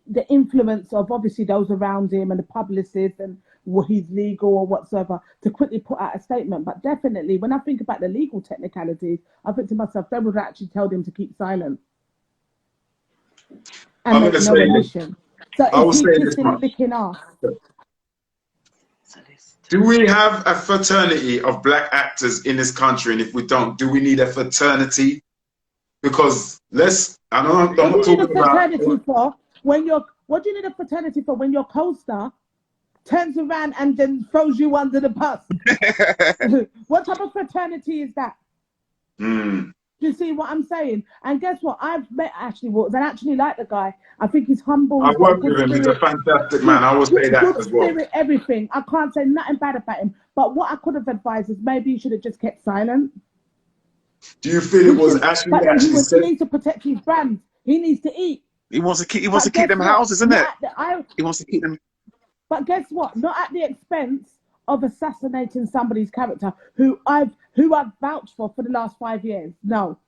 the influence of obviously those around him and the publicists and he's legal or whatsoever to quickly put out a statement. But definitely when I think about the legal technicalities, I think to myself, they would actually tell him to keep silent and make no admission. So is he kissing, licking off? Do we have a fraternity of black actors in this country? And if we don't, do we need a fraternity? Because I'm not talking about... What do you need a fraternity for when your co-star turns around and then throws you under the bus? What type of fraternity is that? Do you see what I'm saying? And guess what? I've met Ashley Waters and I actually like the guy. I think he's humble. I've worked with him. He's a fantastic man. I will say that as well. Spirit, everything. I can't say nothing bad about him. But what I could have advised is maybe he should have just kept silent. Do you feel it was Ashley that actually said... He needs to protect his brand. He needs to eat. He wants to keep them houses, isn't it? He wants to keep them... But guess what? Not at the expense of assassinating somebody's character who I've vouched for the last 5 years. No.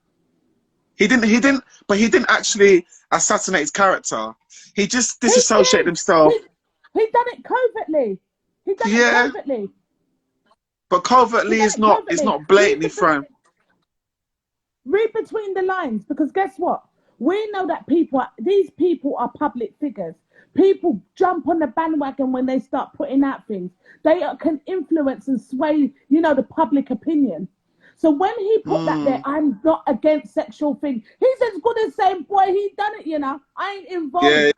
He didn't actually assassinate his character. He just disassociated himself. He done it covertly. He done it covertly. But covertly is not, it's not blatantly thrown. Read between the lines, because guess what? We know that these people are public figures. People jump on the bandwagon when they start putting out things. They can influence and sway, you know, the public opinion. So when he put that there, I'm not against sexual things. He's as good as saying, boy, he done it, you know. I ain't involved. Yeah.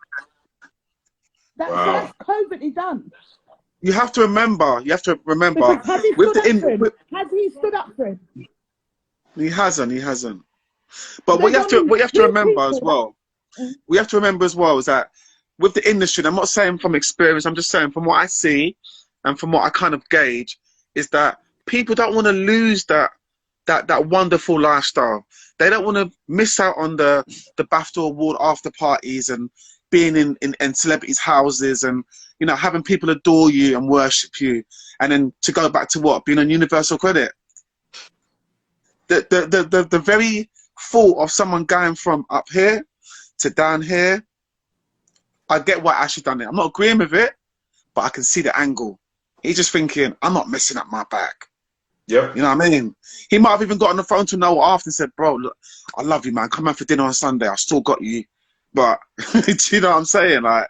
So that's covertly done. You have to remember. Because has he stood up for him? He hasn't. But what you have to remember as well. We have to remember as well is that with the industry, and I'm not saying from experience, I'm just saying from what I see and from what I kind of gauge, is that people don't want to lose that wonderful lifestyle. They don't want to miss out on the BAFTA award after parties and being in celebrities' houses and, you know, having people adore you and worship you, and then to go back to what? Being on universal credit. The very thought of someone going from up here to down here, I get why Ashley done it. I'm not agreeing with it, but I can see the angle. He's just thinking, I'm not messing up my back. Yep. You know what I mean? He might have even got on the phone to Noah after and said, bro, look, I love you, man. Come out for dinner on Sunday. I still got you. But, do you know what I'm saying? Like,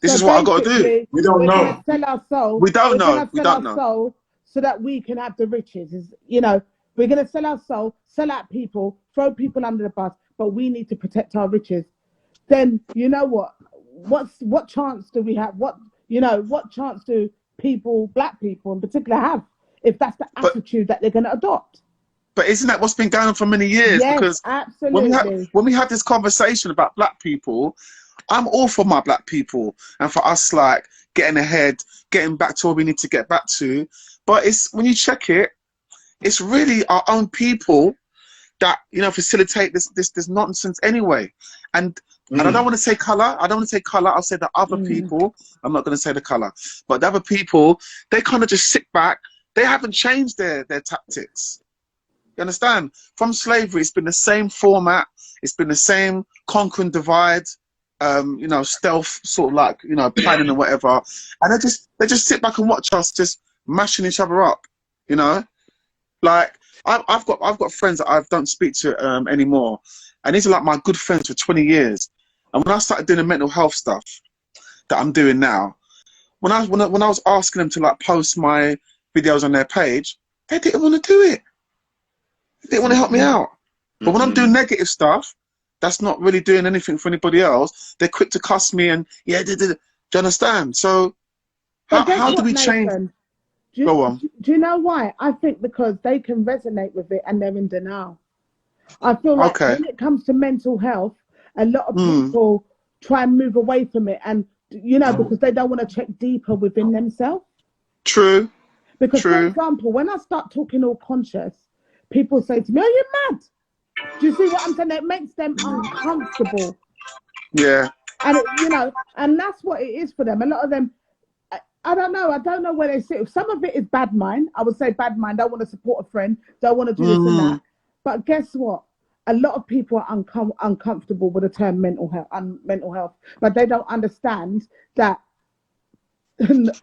this is what I got to do. We don't know. Sell our soul. We don't know. We don't know. Soul so that we can have the riches. You know, we're going to sell our soul, sell out people, throw people under the bus, but we need to protect our riches. Then, you know what? What chance do we have? What chance do black people in particular, have if that's the attitude that they're going to adopt? But isn't that what's been going on for many years? Yes, because absolutely. When we have this conversation about black people, I'm all for my black people and for us, like, getting ahead, getting back to where we need to get back to. But it's, when you check it, it's really our own people that, you know, facilitate this nonsense anyway. And I don't want to say colour. I'll say the other people. I'm not going to say the colour. But the other people, they kind of just sit back. They haven't changed their tactics. You understand? From slavery, it's been the same format. It's been the same conquer and divide, you know, stealth, sort of like, you know, planning and whatever. And they just sit back and watch us just mashing each other up, you know? Like, I've got friends that I don't speak to anymore. And these are like my good friends for 20 years. And when I started doing the mental health stuff that I'm doing now, when I was asking them to, like, post my videos on their page, they didn't want to do it. They didn't want to help me out. But when I'm doing negative stuff, that's not really doing anything for anybody else, they're quick to cuss me and, do you understand? So how do we change? Go on. Do you know why? I think because they can resonate with it and they're in denial. I feel like when it comes to mental health, a lot of people try and move away from it, and, you know, because they don't want to check deeper within themselves. True. Because, for example, when I start talking all conscious, people say to me, "Are you mad?" Do you see what I'm saying? It makes them uncomfortable. Yeah. And you know, and that's what it is for them. A lot of them, I don't know where they sit. Some of it is bad mind. I would say bad mind. Don't want to support a friend. Don't want to do this and that. But guess what? A lot of people are uncomfortable with the term mental health, but they don't understand that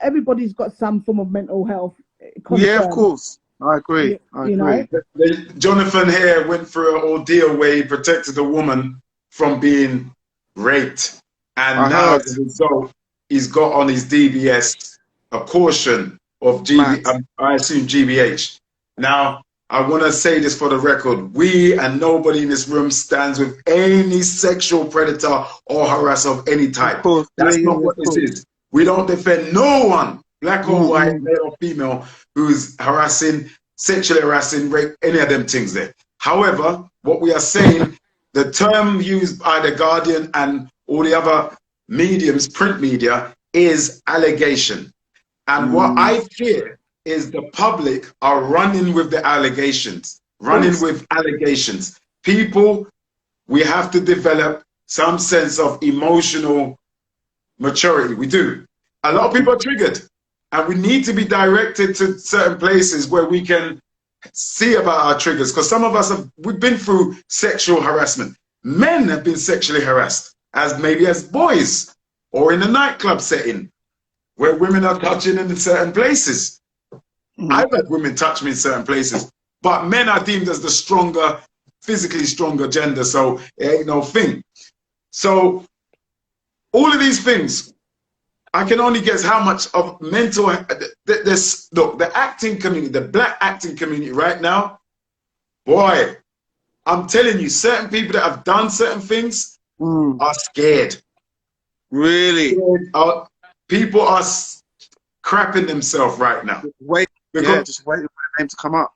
everybody's got some form of mental health concern. Yeah, of course. I agree. I agree. Jonathan here went through an ordeal where he protected a woman from being raped, and now as a result, he's got on his DBS a caution of I assume GBH. Now, I want to say this for the record. We and nobody in this room stands with any sexual predator or harasser of any type. That's not what this is. We don't defend no one, black or white, male or female, who's sexually harassing, rape, any of them things there. However, what we are saying, the term used by the Guardian and all the other mediums, print media, is allegation. And what I fear is the public are running with the allegations, People, we have to develop some sense of emotional maturity. We do. A lot of people are triggered, and we need to be directed to certain places where we can see about our triggers, because some of us we've been through sexual harassment. Men have been sexually harassed as boys, or in a nightclub setting where women are touching in certain places. I've had women touch me in certain places, but men are deemed as the stronger, physically stronger gender, so it ain't no thing. So all of these things, I can only guess how much of mental, this, look, the acting community, the black acting community right now, boy, I'm telling you, certain people that have done certain things are scared. Really? People are crapping themselves right now. Just wait for the name to come up.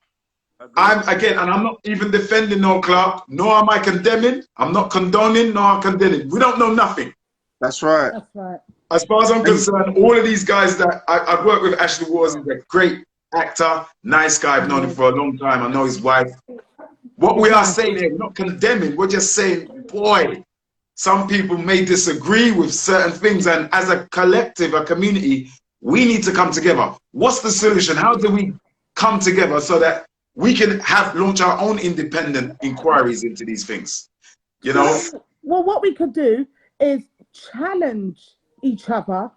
And I'm not even defending no Clark, nor am I condemning. I'm not condoning, nor condemning. We don't know nothing. That's right. That's right. As far as I'm concerned, all of these guys that I've worked with, Ashley Wars is a great actor, nice guy. I've known him for a long time. I know his wife. What we are saying here, we're not condemning. We're just saying, boy, some people may disagree with certain things. And as a collective, a community, we need to come together. What's the solution? How do we come together so that we can launch our own independent inquiries into these things? You know? Well, what we could do is challenge each other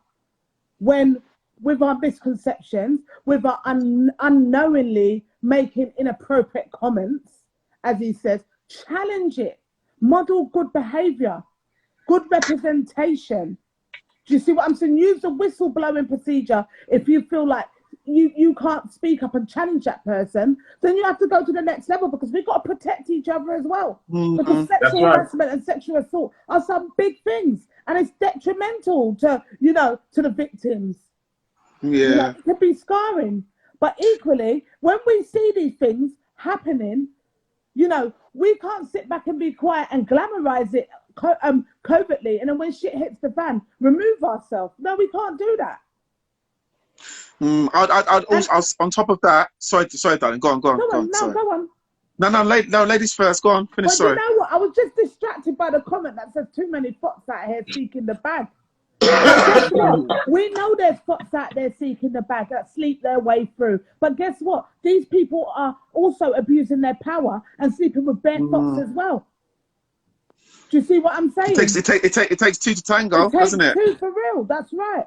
with our misconceptions, with our unknowingly making inappropriate comments, as he says, challenge it, model good behavior, good representation. Do you see what I'm saying? Use the whistleblowing procedure. If you feel like you can't speak up and challenge that person, then you have to go to the next level, because we've got to protect each other as well. Because sexual harassment and sexual assault are some big things, and it's detrimental to, to the victims. Yeah. It could be scarring. But equally, when we see these things happening, we can't sit back and be quiet and glamorize it covertly, and then when shit hits the fan, remove ourselves. No, we can't do that. I'd also, on top of that, sorry, darling, go on. Go on. No, ladies first. Go on, finish. Sorry. You know what? I was just distracted by the comment that says too many fox out here seeking the bag. We know there's fox out there seeking the bag that sleep their way through. But guess what? These people are also abusing their power and sleeping with bare fox as well. Do you see what I'm saying? It takes two to tango, doesn't it? Two for real. That's right.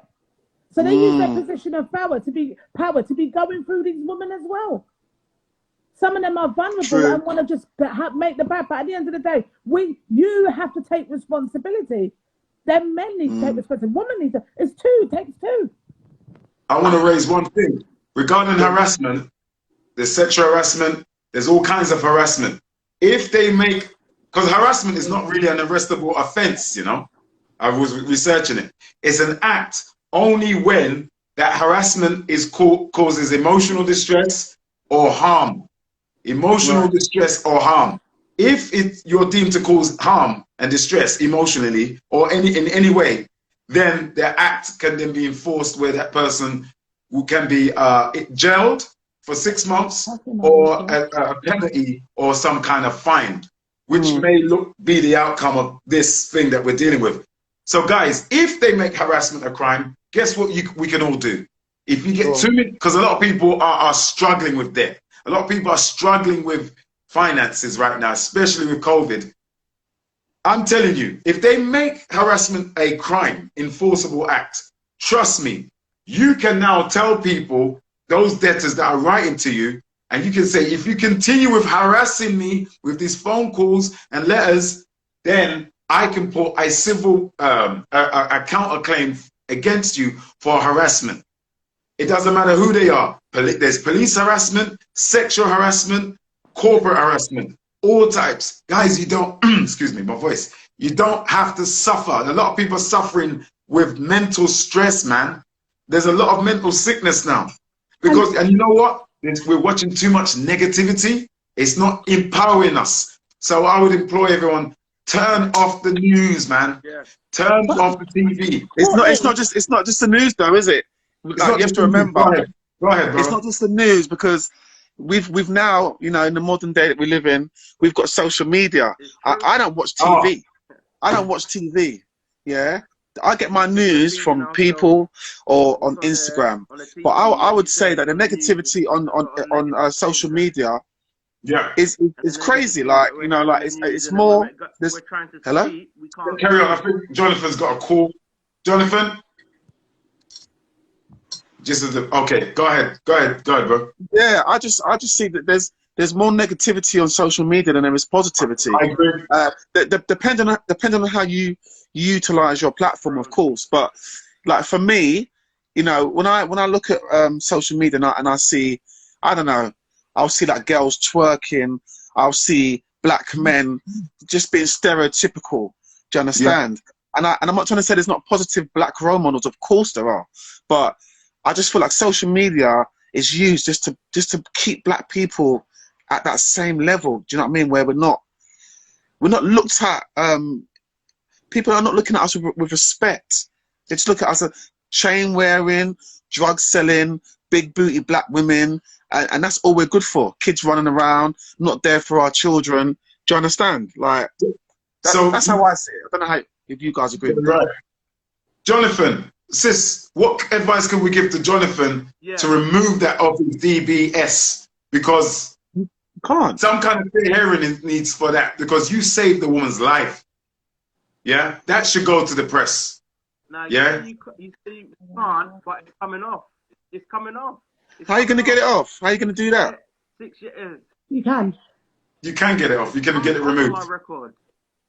So they use their position of power to be going through these women as well. Some of them are vulnerable and want to just make the bad. But at the end of the day, you have to take responsibility. Then men need to take responsibility. Women need to. It's two. It takes two. I want to raise one thing regarding harassment. There's sexual harassment. There's all kinds of harassment. If they make, because harassment is not really an arrestable offense, I was researching it. It's an act only when that harassment causes emotional distress or harm. Emotional distress or harm. If you're deemed to cause harm and distress emotionally or in any way, then the act can then be enforced where that person can be jailed for 6 months or a penalty or some kind of fine, which may be the outcome of this thing that we're dealing with. So guys, if they make harassment a crime, guess what we can all do? If you get too many, because a lot of people are struggling with debt. A lot of people are struggling with finances right now, especially with COVID. I'm telling you, if they make harassment a crime, enforceable act, trust me, you can now tell people, those debtors that are writing to you, and you can say, if you continue with harassing me with these phone calls and letters, then I can put a civil a counterclaim against you for harassment. It doesn't matter who they are. There's police harassment, sexual harassment, corporate harassment, all types. Guys, you don't, excuse me, my voice. You don't have to suffer. And a lot of people are suffering with mental stress, man. There's a lot of mental sickness now. Because, and you know what? We're watching too much negativity. It's not empowering us. So I would implore everyone, turn off the news, man. Turn off the TV. It's not just the news though, is it? Like, you have to remember. Go ahead, bro. It's not just the news, because we've now, in the modern day that we live in, we've got social media. I don't watch TV. I don't watch TV. Yeah. I get my news from people or on Instagram. But I would say that the negativity on social media is crazy. Like, it's more. Hello? Carry on. I think Jonathan's got a call. Jonathan? Just as the, okay, go ahead, bro. Yeah, I just see that there's more negativity on social media than there is positivity. I agree. Depending on how you utilize your platform, of course. But like for me, you know, when I look at social media and I see, I don't know, I'll see like girls twerking, I'll see black men just being stereotypical. Do you understand? Yeah. And I'm not trying to say there's not positive black role models. Of course there are, but I just feel like social media is used just to keep black people at that same level. Do you know what I mean? Where we're not looked at. People are not looking at us with respect. They just look at us as chain wearing, drug selling, big booty black women, and that's all we're good for. Kids running around, not there for our children. Do you understand? Like, that's how I see it. I don't know if you guys agree with that. Jonathan, sis, what advice can we give to Jonathan to remove that off his DBS? Because some kind of hearing needs for that, because you saved the woman's life. Yeah, that should go to the press. Now, you can't, but it's coming off. It's coming off. How are you going to get it off? How are you going to do that? 6 years. You can. You can get it off. You can get it removed.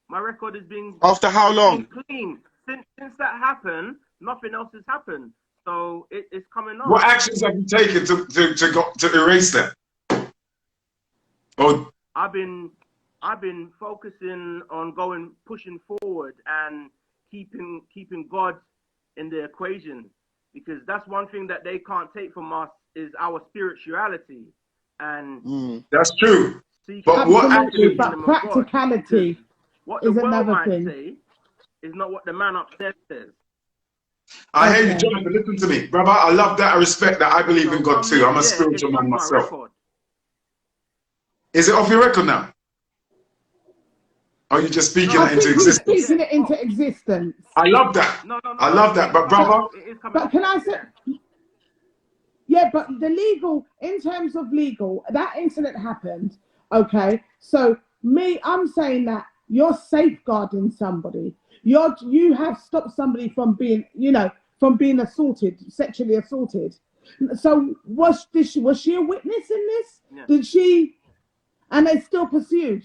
My record is being after how long? Clean. Since that happened, nothing else has happened. So it's coming off. What actions have you taken to erase that? Oh, I've been focusing on pushing forward and keeping God in the equation, because that's one thing that they can't take from us is our spirituality. And that's true. But practicality what the world might say is not what the man upstairs says. I hear you, Jonathan. Listen to me, brother. I love that. I respect that. I believe in God too. I'm a spiritual man myself. Is it off your record now? Are you just speaking it into existence? Speaking it into existence. I love that. No. I love that. But brother, but can I say? Yeah, but the legal, in terms of legal, that incident happened. Okay, so I'm saying that you're safeguarding somebody. You have stopped somebody from being, from being assaulted, sexually assaulted. So was she a witness in this? Yeah. Did she? And they still pursued.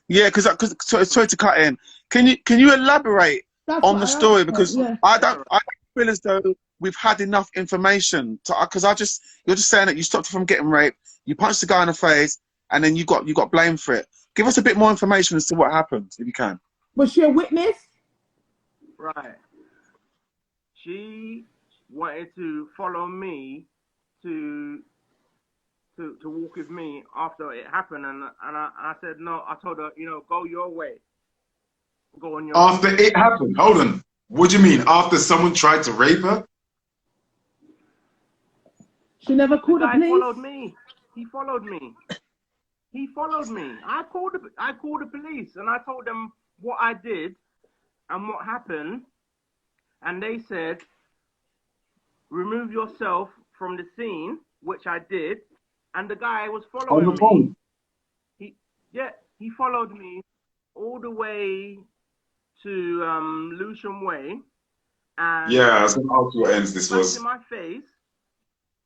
Yeah, because sorry to cut in. Can you elaborate on the story? Because I don't feel as though we've had enough information. Because you're just saying that you stopped her from getting raped, you punched the guy in the face, and then you got blamed for it. Give us a bit more information as to what happened, if you can. Was she a witness? Right. She wanted to follow me to walk with me after it happened, and I said no. I told her, go your way, go on your way. After it happened, hold on. What do you mean? After someone tried to rape her? She never called the police. He followed me. I called the police, and I told them what I did and what happened, and they said, remove yourself from the scene, which I did. And the guy was following me. Phone. He followed me all the way to Lewisham Way. And yeah, that's how it ends. This was in my face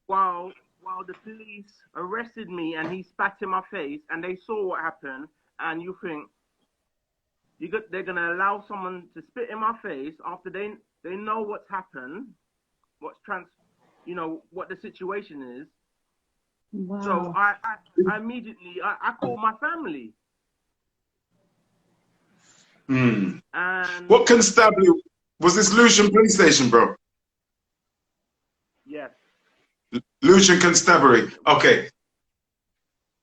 while the police arrested me, and he spat in my face, and they saw what happened. And you think they're gonna allow someone to spit in my face after they know what's happened, what the situation is. Wow. So I immediately called my family. And what constabulary was this? Lewisham police station, bro? Yes. Lewisham constabulary. Okay.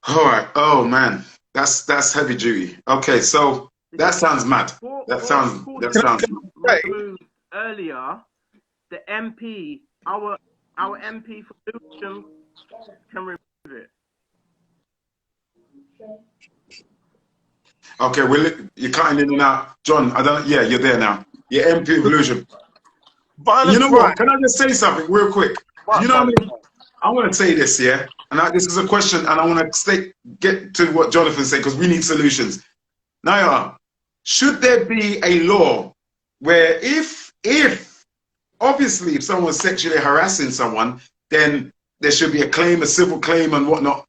All right. Oh man, that's heavy duty. Okay, so that sounds mad. That sounds. Earlier, the MP, our MP for Lewisham, can remove it. Okay, you're cutting in and out. John, yeah, you're there now. You're MP of Lewisham. You know what? Can I just say something real quick? You know what I mean? I want to say this, yeah? And this is a question, and I want to get to what Jonathan said, because we need solutions. Now, should there be a law where if obviously, if someone's sexually harassing someone, then there should be a claim, a civil claim and whatnot,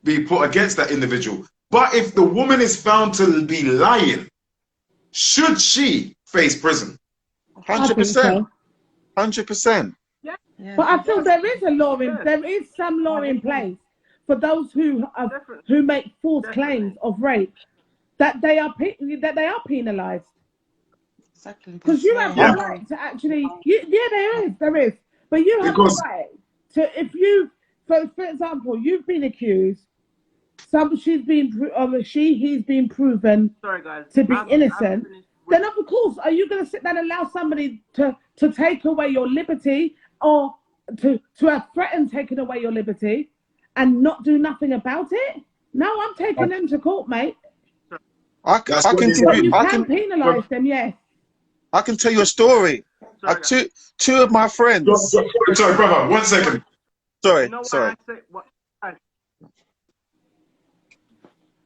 be put against that individual. But if the woman is found to be lying, should she face prison? 100%. 100%. Yeah. But I feel there is a law there is some law in place for those who make false claims of rape, that they are penalised. Exactly. Because you have the right to actually, there is. But you have the right to, if you, for example, you've been accused, he's been proven to be innocent, then of course, are you going to sit there and allow somebody to take away your liberty, or to have threatened taking away your liberty and not do nothing about it? No, I'm taking them to court, mate. I can penalise them, yes. I can tell you a story. Two of my friends. Sorry, brother, 1 second. Sorry.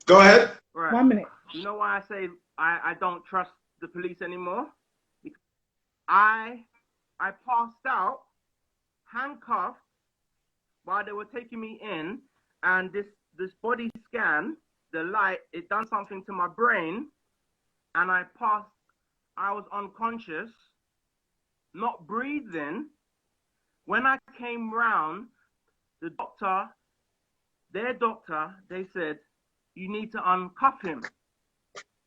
Go ahead. Right. 1 minute. You know why I say I don't trust the police anymore? Because I passed out, handcuffed, while they were taking me in, and this body scan, the light, it done something to my brain, and I was unconscious, not breathing. When I came round, their doctor, they said, you need to uncuff him.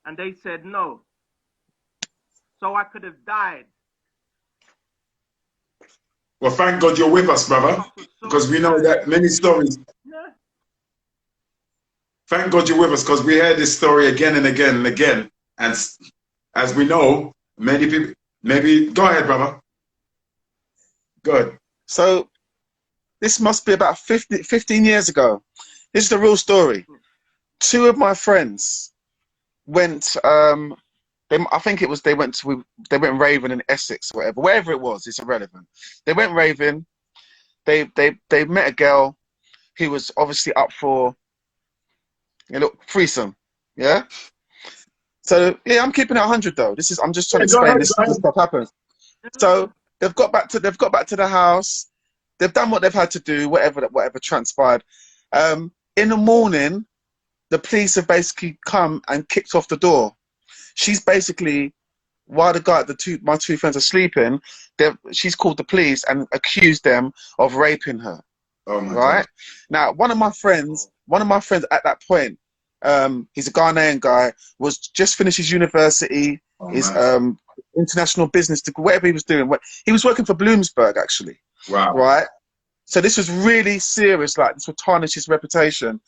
And they said no. So I could have died. Well, thank God you're with us, brother, because we know that many stories. Yeah. Thank God you're with us, because we heard this story again and again and again. And as we know, many people, maybe, go ahead, brother. Good. So this must be about 15 years ago. This is the real story. Two of my friends went, I think it was, they went raving in Essex or whatever, wherever it was, it's irrelevant. They went raving, they met a girl who was obviously up for, threesome, yeah? So, yeah, I'm keeping it 100 though. I'm just trying to explain this stuff happens. So, they've got back to the house, they've done what they've had to do, whatever transpired. In the morning, the police have basically come and kicked off the door. She's basically, while my two friends are sleeping, she's called the police and accused them of raping her. Oh my God. Now, one of my friends at that point, he's a Ghanaian guy, was just finished his university, his international business degree, whatever he was doing. He was working for Bloomsburg, actually. Wow. Right? So this was really serious, like this would tarnish his reputation.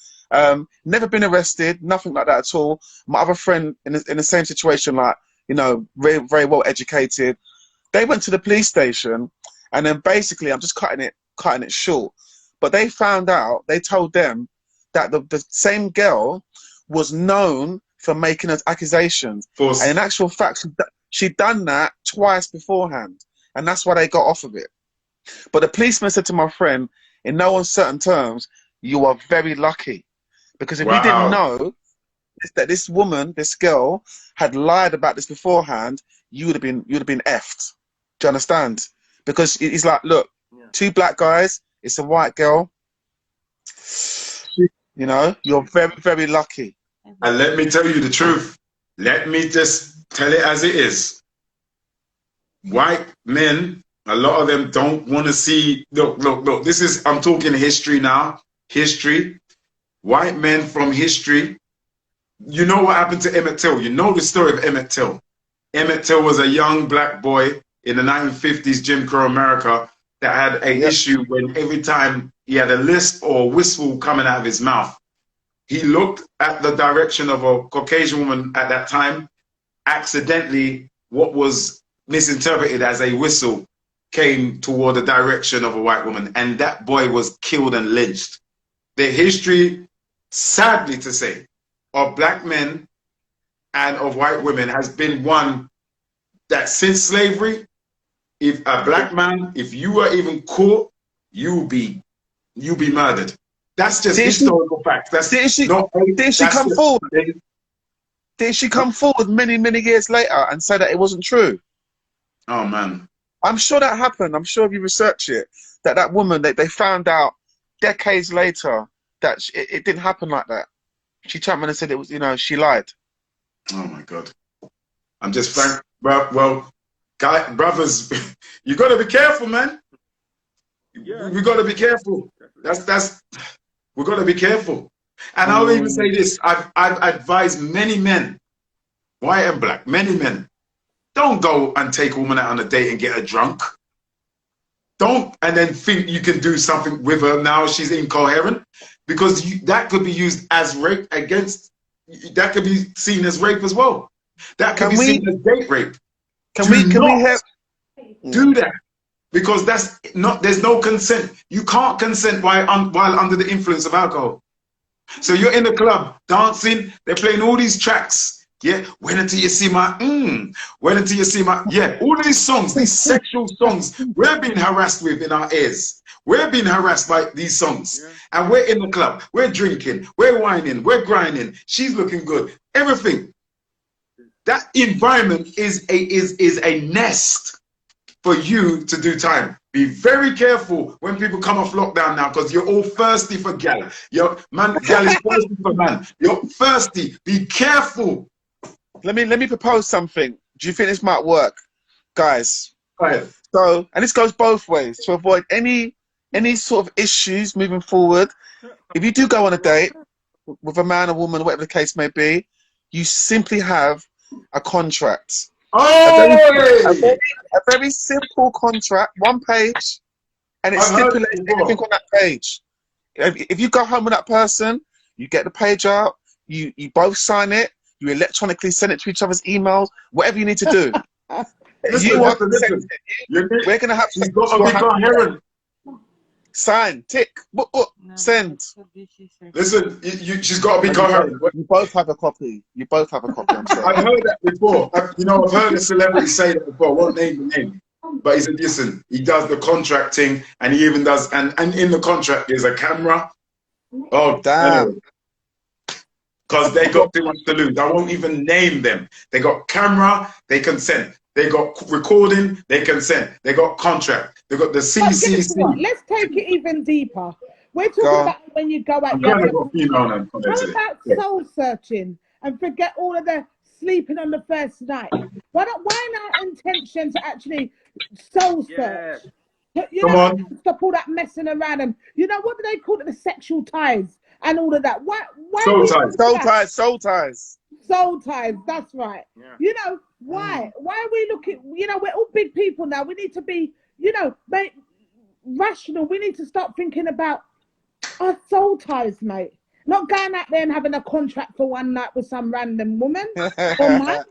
Never been arrested, nothing like that at all. My other friend in the same situation, like, very, very well educated. They went to the police station, and then basically, I'm just cutting it short. But they found out, they told them that the same girl was known for making those accusations. And in actual fact, she'd done that twice beforehand, and that's why they got off of it. But the policeman said to my friend, in no uncertain terms, you are very lucky. Because if you didn't know that this woman, this girl, had lied about this beforehand, you'd have been effed. Do you understand? Because he's like, look, two black guys, it's a white girl. You're very, very lucky. And let me tell you the truth. Let me just tell it as it is. White men, a lot of them don't want to see, look, I'm talking history now. History. White men from history. You know what happened to Emmett Till? You know the story of Emmett Till. Emmett Till was a young black boy in the 1950s, Jim Crow America, that had an issue when every time he had a lisp or whistle coming out of his mouth, he looked at the direction of a Caucasian woman at that time. Accidentally, what was misinterpreted as a whistle came toward the direction of a white woman, and that boy was killed and lynched. The history, sadly to say, of black men and of white women has been one that since slavery, if a black man, if you were even caught, you'll be murdered. That's just historical fact. Did she come forward? Did she come forward many, many years later and say that it wasn't true? Oh man. I'm sure that happened. I'm sure if you research it, that woman, they found out decades later that it didn't happen like that. She Chapman and said it was, you know, she lied. Oh my God. I'm just frank. Well, brothers, you got to be careful, man. Yeah. We got to be careful. We got to be careful. And I'll even say this: I've advised many men, white and black, many men, don't go and take a woman out on a date and get her drunk. Don't, and then think you can do something with her now she's incoherent, because that could be used as rape against. That could be seen as rape as well. That could be seen as date rape. Can we do that? Because that's not. There's no consent. You can't consent while under the influence of alcohol. So you're in the club dancing. They're playing all these tracks. Yeah, wait until you see my wait until you see my all of these songs, these sexual songs, we're being harassed with in our ears. We're being harassed by these songs. Yeah. And we're in the club, we're drinking, we're whining, we're grinding, she's looking good, everything. That environment is a nest for you to do time. Be very careful when people come off lockdown now, because you're all thirsty for gal. Gal is thirsty for man. You're thirsty. Be careful. Let me propose something. Do you think this might work, guys? Go ahead. So, and this goes both ways, to avoid any sort of issues moving forward. If you do go on a date with a man or woman, whatever the case may be, you simply have a contract. A very simple contract, one page, and it stipulates everything on that page. If you go home with that person, you get the page out, you both sign it, you electronically send it to each other's emails, whatever you need to do. Listen. We're gonna have she's got to be coherent. Sign, tick, send. Listen, she's got to be coherent. You both have a copy. You both have a copy. I'm sorry. I've heard that before. I've heard a celebrity say that before. I won't name the name, but he said, listen, he does the contracting, and he even does, and in the contract there's a camera. Oh damn! Anyway. Because they got too much to lose. I won't even name them. They got camera, they consent. They got recording, they consent. They got contract. They got the CCC. Let's take it even deeper. We're talking about when you go out. How about soul searching and forget all of the sleeping on the first night? Why not intention to actually soul search? Stop all that messing around, and what do they call it? The sexual ties and all of that. Why soul ties. Soul ties, that's right. Yeah. Why? Why are we looking? We're all big people now. We need to be, rational. We need to start thinking about our soul ties, mate. Not going out there and having a contract for one night with some random woman or man.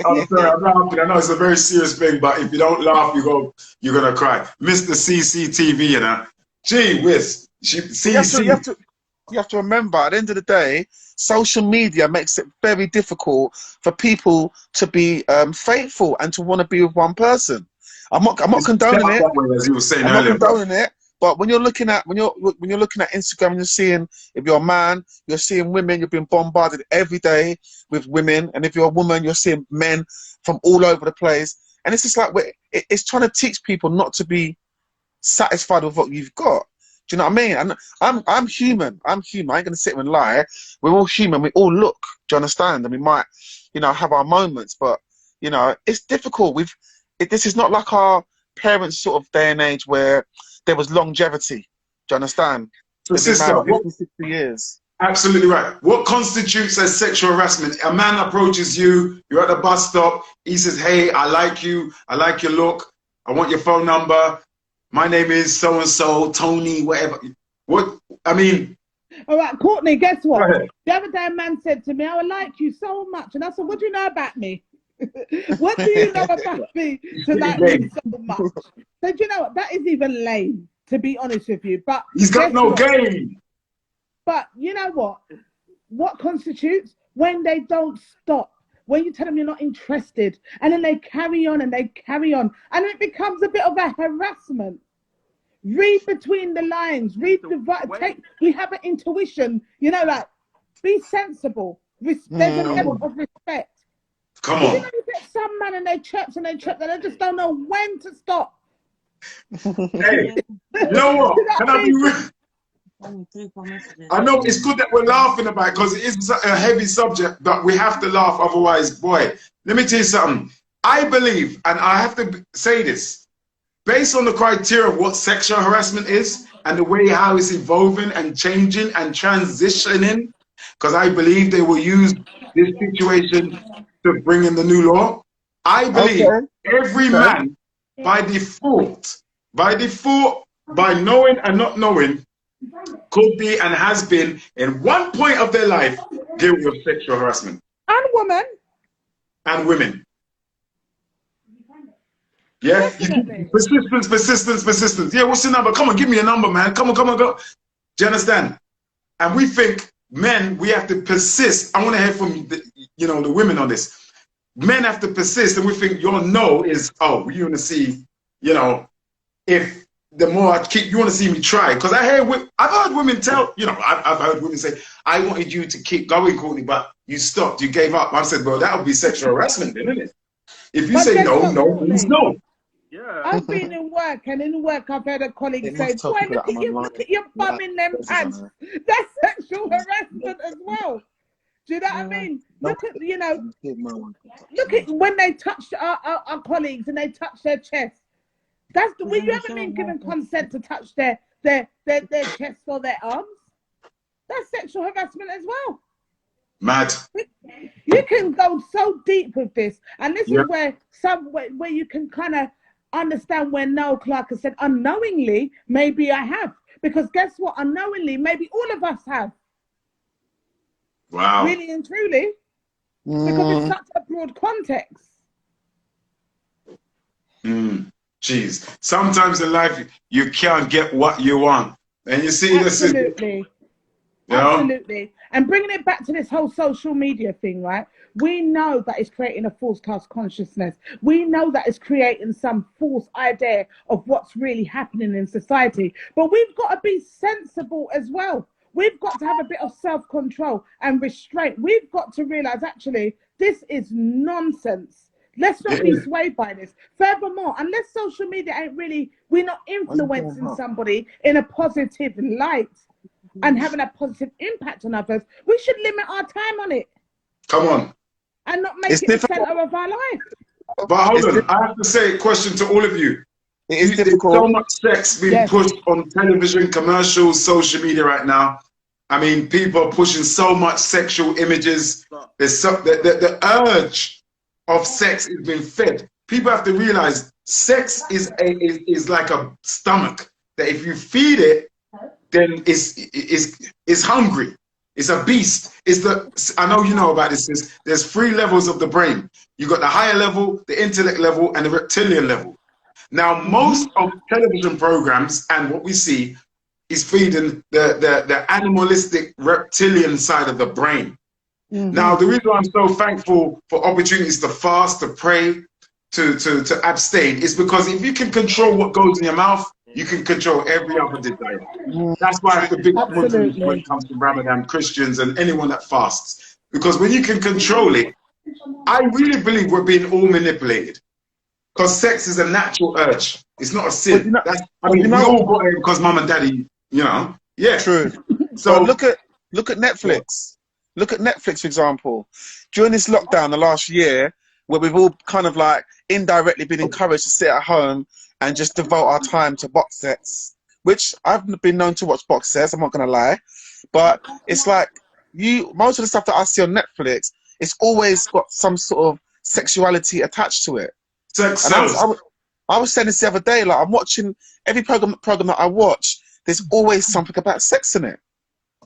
I'm sorry, I'm laughing. I know it's a very serious thing, but if you don't laugh, you're gonna cry. Mr. CCTV, gee whiz. You have to remember, at the end of the day, social media makes it very difficult for people to be faithful and to want to be with one person. I'm not condoning it. As you were saying earlier. I'm not condoning it. But when you're looking at Instagram and you're seeing, if you're a man, you're seeing women, you're being bombarded every day with women, and if you're a woman, you're seeing men from all over the place, and it's just like it's trying to teach people not to be satisfied with what you've got. Do you know what I mean? And I'm human. I ain't gonna sit here and lie. We're all human. We all look. Do you understand? And we might, have our moments, but it's difficult. This is not like our parents' sort of day and age where there was longevity. Do you understand? So, sister, 50, 60 years. Absolutely right. What constitutes as sexual harassment? A man approaches you. You're at the bus stop. He says, "Hey, I like you. I like your look. I want your phone number. My name is so-and-so, Tony, whatever." All right, Courtney, guess what? The other day a man said to me, "I like you so much." And I said, "What do you know about me?" What do you know about me to like me so much? So do you know what? That is even lame, to be honest with you. But he's got no game. But you know what? What constitutes when they don't stop? When you tell them you're not interested, and then they carry on and they carry on, and it becomes a bit of a harassment. Read between the lines. We have an intuition. Be sensible. There's a level of respect. Come You on. know, you get some man and they trips and they just don't know when to stop. Hey, you know what? Can I be real? I know it's good that we're laughing about it because it is a heavy subject, but we have to laugh. Otherwise, boy, let me tell you something. I believe, and I have to say this, based on the criteria of what sexual harassment is and the way how it's evolving and changing and transitioning, because I believe they will use this situation to bring in the new law. I believe every man, by default, by knowing and not knowing, could be and has been in one point of their life guilty of sexual harassment. And women. And women. Yeah, persistence. Yeah, what's the number? Come on, give me a number, man. Come on, go. Do you understand? And we think men, we have to persist. I want to hear from the women on this. Men have to persist, and we think your no is, oh, you want to see, if the more I keep, you want to see me try. Because I've heard women tell, I've heard women say, I wanted you to keep going, Courtney, but you stopped, you gave up. I said, well, that would be sexual harassment, isn't it? If you say no, no means no. Yeah. I've been in work, and in work I've had a colleague say, boy, look at your bum in them pants. That's sexual harassment as well. Do you know what I mean? Look at, look at when they touched our colleagues and they touched their chest. That's the way you haven't been given consent to touch their chest or their arms. That's sexual harassment as well. Mad. You can go so deep with this, and this is where you can kind of understand where Noel Clark has said, unknowingly, maybe I have. Because guess what? Unknowingly, maybe all of us have. Wow. Really and truly. Because it's such a broad context. Jeez. Sometimes in life, you can't get what you want. And you see this is... Absolutely. Absolutely. And bringing it back to this whole social media thing, right? We know that it's creating a false class consciousness. We know that it's creating some false idea of what's really happening in society. But we've got to be sensible as well. We've got to have a bit of self-control and restraint. We've got to realize, actually, this is nonsense. Let's not be swayed by this. Furthermore, unless social media ain't really, we're not influencing somebody in a positive light and having a positive impact on others, we should limit our time on it. Come on. And not make it the center of our life. But hold on, I have to say a question to all of you. It is difficult. There's so much sex being pushed on television, commercials, social media right now. I mean, people are pushing so much sexual images. There's the urge of sex is being fed. People have to realize sex is like a stomach that if you feed it, then it's hungry. It's a beast. I know you know about this. There's 3 levels of the brain. You got the higher level, the intellect level, and the reptilian level. Now, most of television programs and what we see is feeding the animalistic reptilian side of the brain. Now, the reason why I'm so thankful for opportunities to fast, to pray, to abstain is because if you can control what goes in your mouth, you can control every other desire. That's why I have the big Muslims when it comes to Ramadan, Christians, and anyone that fasts. Because when you can control it, I really believe we're being all manipulated. Because sex is a natural urge. It's not a sin. We all got it because mum and daddy, Yeah. True. So look at Netflix. Look at Netflix, for example. During this lockdown, the last year, where we've all kind of like indirectly been encouraged to sit at home and just devote our time to box sets, which I've been known to watch box sets, I'm not going to lie. But it's like, most of the stuff that I see on Netflix, it's always got some sort of sexuality attached to it. Sex and I was saying this the other day, like I'm watching every program that I watch, there's always something about sex in it.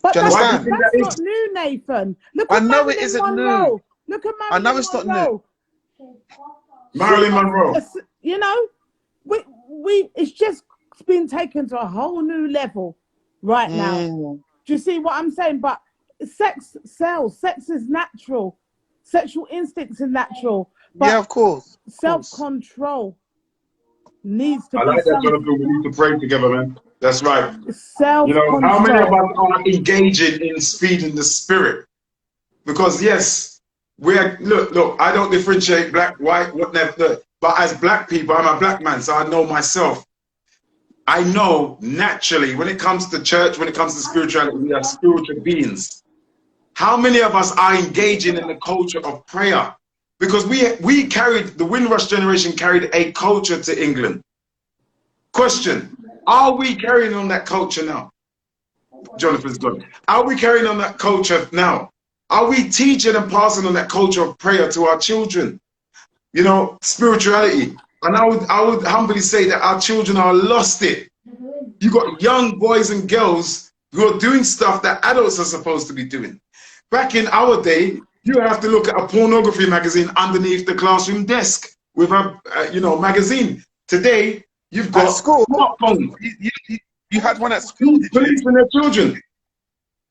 But that's not new, Nathan. Look at it isn't Monroe. new. Look at Marilyn I know it's not new. Marilyn Monroe. You know, it's just been taken to a whole new level right now. Do you see what I'm saying? But sex sells. Sex is natural. Sexual instincts are natural. But yeah, of course. Self-control needs to be like that, Jonathan. We need to pray together, man. That's right. Self-control. How many of us are engaging in feeding the spirit? Because yes, Look, I don't differentiate black, white, whatever. But as black people, I'm a black man, so I know myself. I know naturally when it comes to church, when it comes to spirituality, we are spiritual beings. How many of us are engaging in the culture of prayer? Because we carried, the Windrush generation carried a culture to England. Question, are we carrying on that culture now? Jonathan's gone. Are we carrying on that culture now? Are we teaching and passing on that culture of prayer to our children? You know, spirituality. And I would humbly say that our children are lost it. You got young boys and girls who are doing stuff that adults are supposed to be doing. Back in our day, you have to look at a pornography magazine underneath the classroom desk with a magazine. Today, you've got school. Smartphone. You had one at school. Policing their children.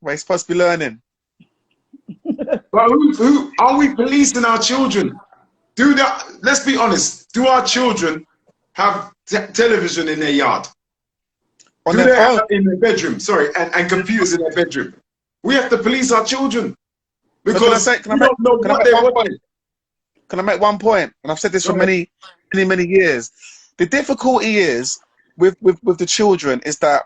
We're supposed to be learning. But who are we policing our children? Let's be honest. Do our children have television in their yard? On their phone? In their bedroom? Sorry, and computers in their bedroom. We have to police our children because can I make one point? And I've said this for many years. The difficulty is with the children is that,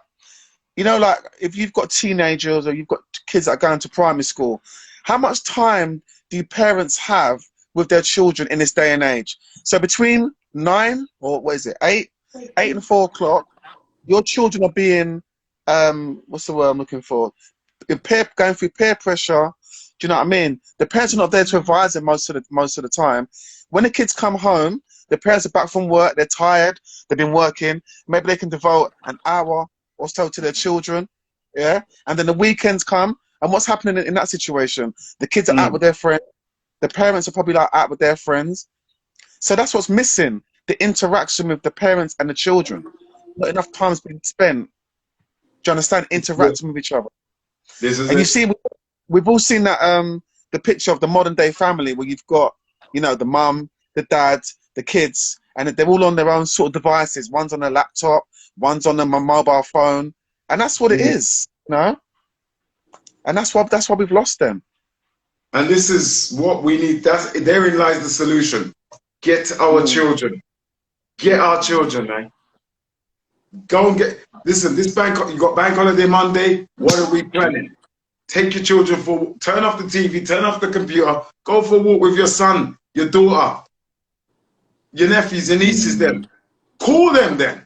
you know, like if you've got teenagers or you've got kids that are going to primary school, how much time do parents have with their children in this day and age? So between 9 or 8 and 4 o'clock, your children are being what's the word I'm looking for? Going through peer pressure. Do you know what I mean? The parents are not there to advise them most of the time. When the kids come home, the parents are back from work, they're tired, they've been working, maybe they can devote an hour or so to their children, yeah? And then the weekends come, and what's happening in that situation? The kids are out with their friends, the parents are probably like out with their friends. So that's what's missing, the interaction with the parents and the children. Not enough time's been spent, do you understand, interacting with each other. You see, we've all seen that the picture of the modern day family where you've got, you know, the mum, the dad, the kids, and they're all on their own sort of devices. One's on a laptop, one's on a mobile phone, and that's what it is, you know. And that's why we've lost them. And this is what we need. Therein lies the solution. Get our children. Get our children, man. Go and get. Listen, you got bank holiday Monday. What are we planning? Take your children turn off the TV, turn off the computer, go for a walk with your son, your daughter, your nephews, your nieces, them. Call them then.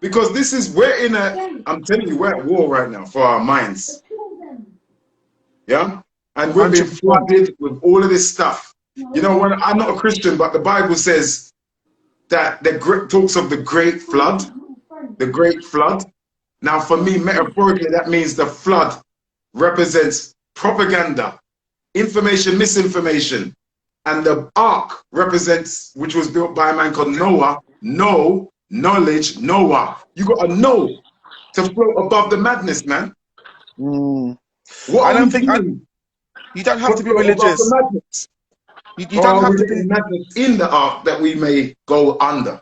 Because I'm telling you, we're at war right now for our minds. Yeah? And we've been flooded with all of this stuff. You know, I'm not a Christian, but the Bible says that talks of the great flood. The great flood. Now, for me, metaphorically, that means the flood represents propaganda, information, misinformation. And the ark represents, which was built by a man called Noah, knowledge, Noah. You got to know to float above the madness, man. I don't think you don't have to be religious. You don't have to be madness in the ark that we may go under.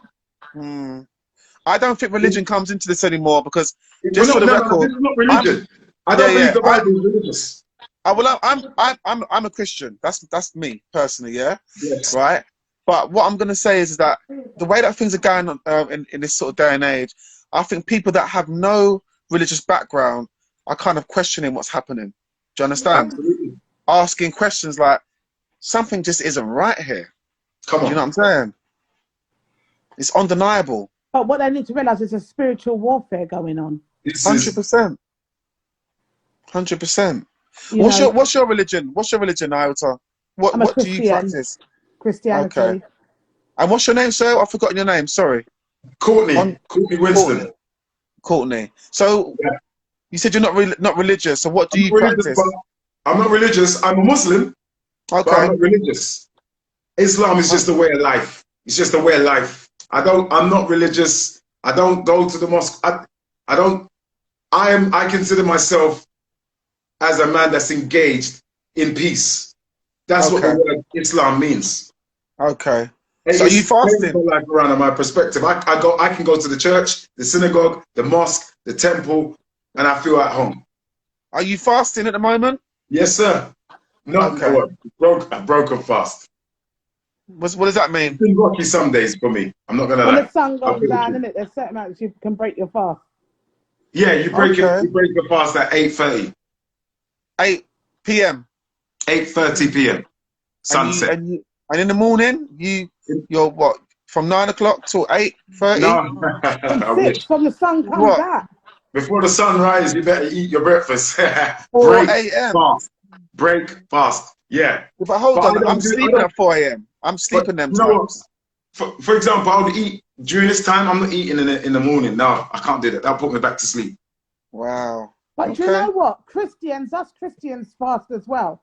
I don't think religion comes into this anymore because just for the record, this is not religion. I don't believe the Bible is religious. I'm a Christian. That's me personally, yeah. Yes. Right. But what I'm gonna say is that the way that things are going on in this sort of day and age, I think people that have no religious background are kind of questioning what's happening. Do you understand? Absolutely. Asking questions like, something just isn't right here. Come on. Do you know what I'm saying? It's undeniable. But what they need to realise is a spiritual warfare going on. 100%. 100%. What's your religion? What's your religion, Iota? What do you practice? Christianity. Okay. And what's your name, sir? I've forgotten your name. Sorry. Courtney. Courtney Winston. Courtney. So you said you're not religious. So what do you practice? I'm not religious. I'm a Muslim. Okay. But I'm not religious. Islam is just a way of life. It's just a way of life. I'm not religious. I don't go to the mosque. I consider myself as a man that's engaged in peace. That's what the word Islam means. Okay. So you fasting? Life around my perspective. I can go to the church, the synagogue, the mosque, the temple, and I feel at home. Are you fasting at the moment? Yes, sir. Not Okay. I broke a fast. What does that mean? It's been rocky some days for me. I'm not gonna When lie. the sun goes down, isn't it? There's certain amounts you can break your fast. Yeah, you break it. Okay. You break the fast at 8:30. 8 p.m. 8:30 p.m. Sunset. And in the morning, you're what? From 9 o'clock till 8:30? No, From I 6, wish. from the sun comes What? out. Before the sun rises, you better eat your breakfast. 4 Break a.m. fast. Break fast. Yeah. But hold But on, I'm sleeping at 4 a.m. I'm But sleeping them you know what? times. For example, I would eat during this time. I'm not eating in the morning. No, I can't do that. That'll put me back to sleep. Wow. But do you know what? Us Christians fast as well.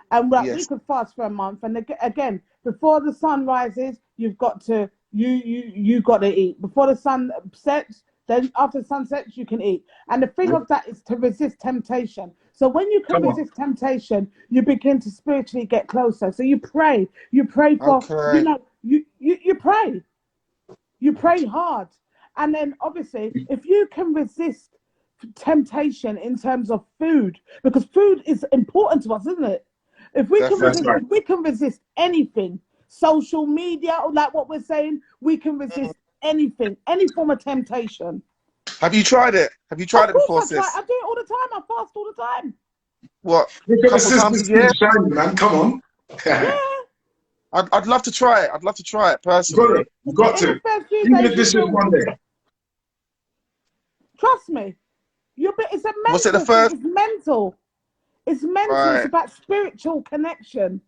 And we Yes. could fast for a month. And again, before the sun rises, you've got to you got to eat. Before the sun sets, then after the sun sets, you can eat. And the thing of that is to resist temptation. So when you can resist temptation, you begin to spiritually get closer. So you pray. You pray for, Okay. you pray. You pray hard. And then obviously, if you can resist temptation in terms of food, because food is important to us, isn't it? If we can resist, if we can resist anything, social media, or like what we're saying, we can resist anything, any form of temptation. Have you tried it? Have you tried it before, sis? I do it all the time. I fast all the time. What? Look at the Couple times a sisters year? shining, man. Come on. Yeah. I'd love to try it. I'd love to try it personally. You got to. Even if this is one day. Trust me. It's a mental. Was it the first? It's mental. It's mental. Right. It's about spiritual connection.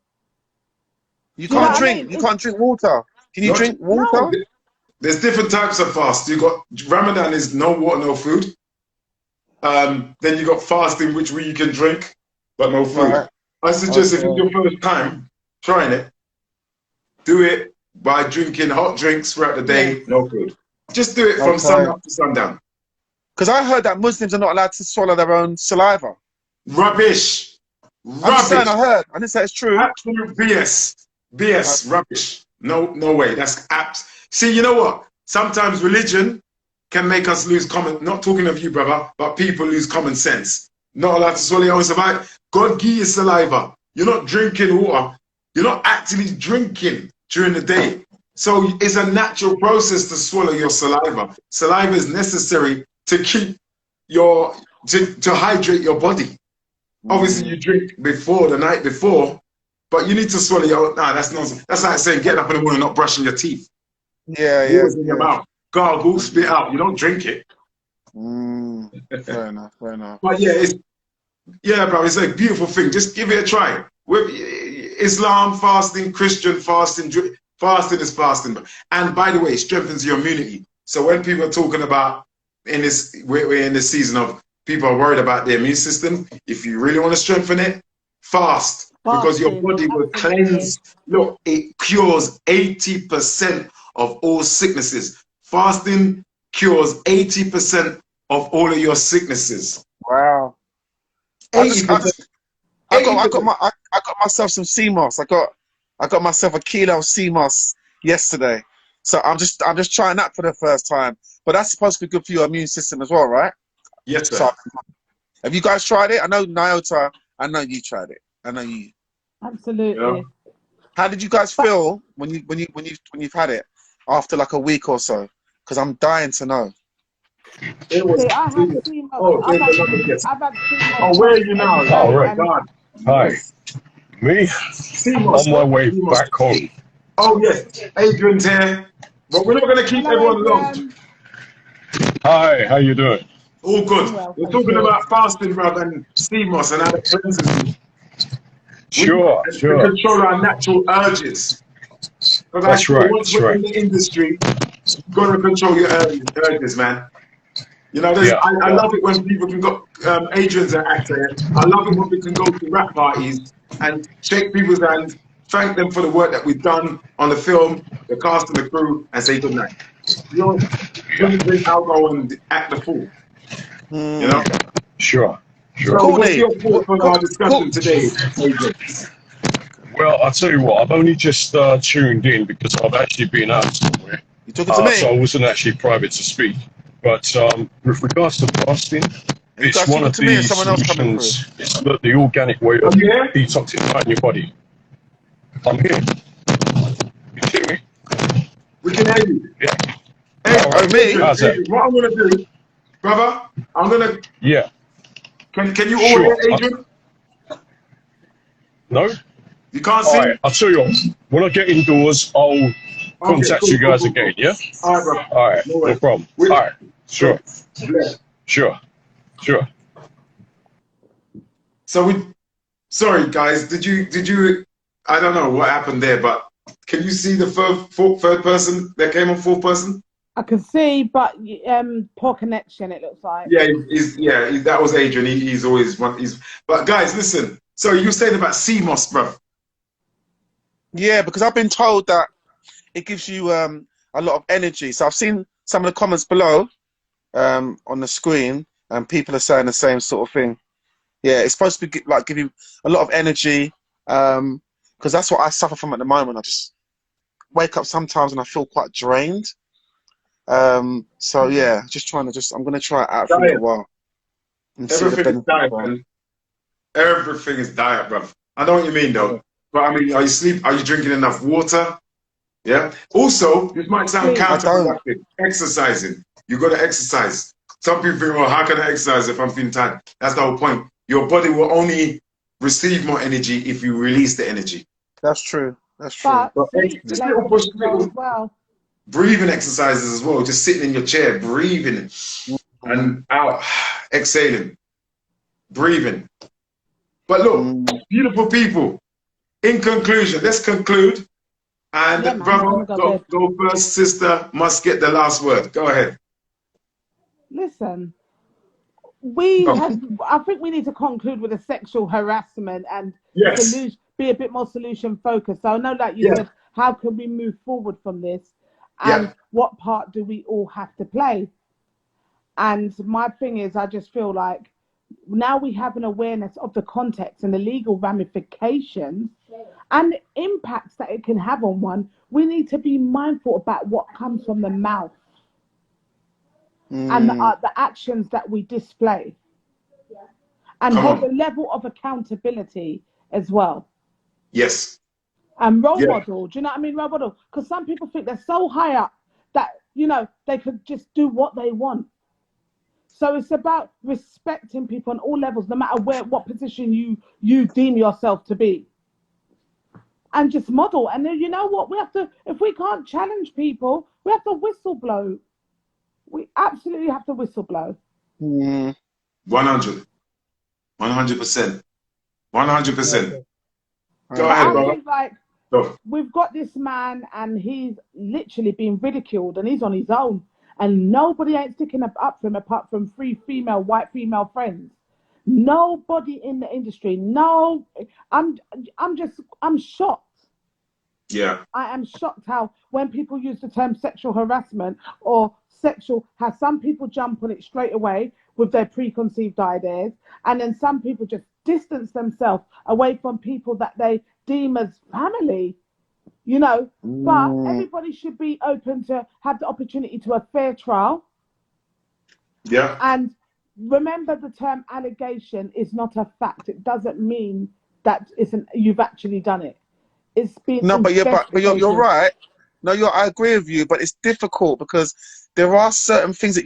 You can't drink. You can't drink water. Can you drink water? No. There's different types of fast. You got Ramadan is no water, no food. Then you got fasting, which you can drink, but no food. Right. I suggest if it's your first time trying it, do it by drinking hot drinks throughout the day, no food. Just do it from sun up to sundown. Because I heard that Muslims are not allowed to swallow their own saliva. Rubbish. I'm just saying I heard. I didn't say it's true. Absolute BS. BS. Rubbish. No way. That's See, you know what? Sometimes religion can make us lose not talking of you, brother, but people lose common sense. Not allowed to swallow your own saliva. God give you saliva. You're not drinking water. You're not actually drinking during the day. So it's a natural process to swallow your saliva. Saliva is necessary to keep to hydrate your body. Obviously, you drink the night before, but you need to swallow your. Nah, that's nonsense. That's like saying getting up in the morning not brushing your teeth. Yeah. In your mouth. Gargle, spit out. You don't drink it. Fair enough. But yeah, bro, it's a beautiful thing. Just give it a try. With Islam fasting, Christian fasting, fasting is fasting. And by the way, it strengthens your immunity. So when people are talking about we're in this season of people are worried about their immune system. If you really want to strengthen it, fast. Because your body will cleanse. Look, it cures 80% of all sicknesses. Fasting cures 80% of all of your sicknesses. Wow. I got myself some sea moss. I got myself a kilo of sea moss yesterday. So I'm just trying that for the first time. But that's supposed to be good for your immune system as well, right? Yes, sir. So, have you guys tried it? I know Nyota. I know you tried it. I know you. Absolutely. Yeah. How did you guys feel when you've had it after like a week or so? Because I'm dying to know. It was. I've had sea moss. Where are you now? Oh, right. Hi. Me? On my way back home. Oh, yes. Adrian's here. But we're not going to keep everyone long. Hi, how you doing? All good. We're talking about fasting rather than sea moss and how it cleanses you. Sure. To control our natural urges. That's right. Once we're in the industry, you've got to control your urges, man. You know, I love it when people can go, Adrian's an actor. I love it when we can go to rap parties and shake people's hands, thank them for the work that we've done on the film, the cast and the crew, and say good night. You know, drink alcohol and act the fool. You know? Sure. So what's your thoughts on our discussion today, Adrian? Well, I'll tell you what, I've only just tuned in because I've actually been out somewhere. You talking to me? So I wasn't actually private to speak. But with regards to fasting, it's one of the solutions. It's the organic way of detoxifying your body. I'm here. You hear me? We can hear you. Yeah. Hey, me? Adrian, what I'm gonna do, brother, I'm gonna. Yeah. Can you all hear Adrian? No. You can't All see. right. I'll tell you what. When I get indoors, I'll contact you guys again. Yeah. All right, bro. All right. No problem. All right. Sure. Sure. So sorry guys, did you? I don't know what happened there, but can you see the third person that came on fourth person? I can see, but poor connection. It looks like. Yeah, that was Adrian. He's always one. But guys, listen. So you saying about sea moss, bro? Yeah, because I've been told that it gives you a lot of energy. So I've seen some of the comments below on the screen, and people are saying the same sort of thing. Yeah, it's supposed to be like give you a lot of energy, because that's what I suffer from at the moment. I just wake up sometimes and I feel quite drained. So yeah, I'm gonna try it out for a little while. And everything is diet, man. Everything is diet, bro. I know what you mean, though. But I mean, are you drinking enough water? Yeah. Also, this might sound counterproductive. Exercising. You got to exercise. Some people think, well, how can I exercise if I'm feeling tired? That's the whole point. Your body will only receive more energy if you release the energy. That's true. That's true. But just little breathing exercises as well. Just sitting in your chair, breathing and out, exhaling, breathing. But look, beautiful people. In conclusion, let's conclude. And brother, go first. Sister must get the last word. Go ahead. Listen, I think we need to conclude with the sexual harassment and be a bit more solution focused. So I know that you said, how can we move forward from this? And what part do we all have to play? And my thing is, I just feel like now we have an awareness of the context and the legal ramifications and the impacts that it can have on one. We need to be mindful about what comes from the mouth and the actions that we display, and hold a level of accountability as well. Yes. And role model. Do you know what I mean? Role model. Because some people think they're so high up that, you know, they could just do what they want. So it's about respecting people on all levels, no matter what position you deem yourself to be. And just model. And then, you know what? We have to, if we can't challenge people, we have to whistle blow. We absolutely have to whistle blow. 100%. 100%. Go ahead, brother. Like, we've got this man and he's literally being ridiculed and he's on his own. And nobody ain't sticking up for him apart from 3 white female friends. Nobody in the industry. No, I'm shocked. Yeah. I am shocked how when people use the term sexual harassment or sexual, how some people jump on it straight away with their preconceived ideas, and then some people just distance themselves away from people that they deem as family. You know, but everybody should be open to have the opportunity to a fair trial. Yeah. And remember, the term allegation is not a fact. It doesn't mean that you've actually done it. It's been but you're right. No, I agree with you, but it's difficult because there are certain things that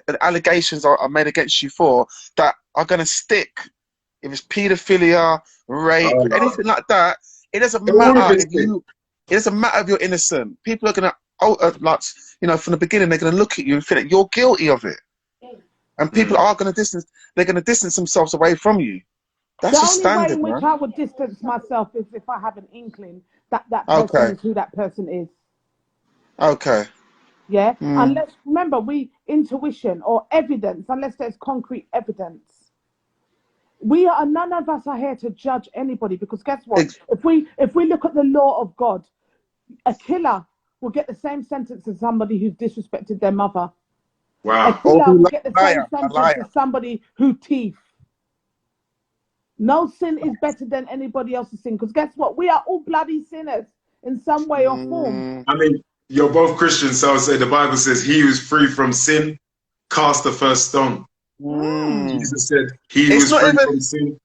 the allegations are made against you for that are going to stick. If it's paedophilia, rape, anything like that, it doesn't matter it doesn't matter if you're innocent. People are going to, from the beginning, they're going to look at you and feel that you're guilty of it. And people are going to distance themselves away from you. That's just standard, the only way in which I would distance myself is if I have an inkling that person is who that person is. Okay. Yeah? Unless, remember, intuition or evidence, unless there's concrete evidence. None of us are here to judge anybody, because guess what? If we look at the law of God, a killer will get the same sentence as somebody who's disrespected their mother. Wow. A killer will get the same sentence as somebody who thief. No sin is better than anybody else's sin, because guess what? We are all bloody sinners in some way or form. I mean, you're both Christians, so I would say the Bible says, he who's free from sin, cast the first stone. Jesus said, he It's was not free even, from sin,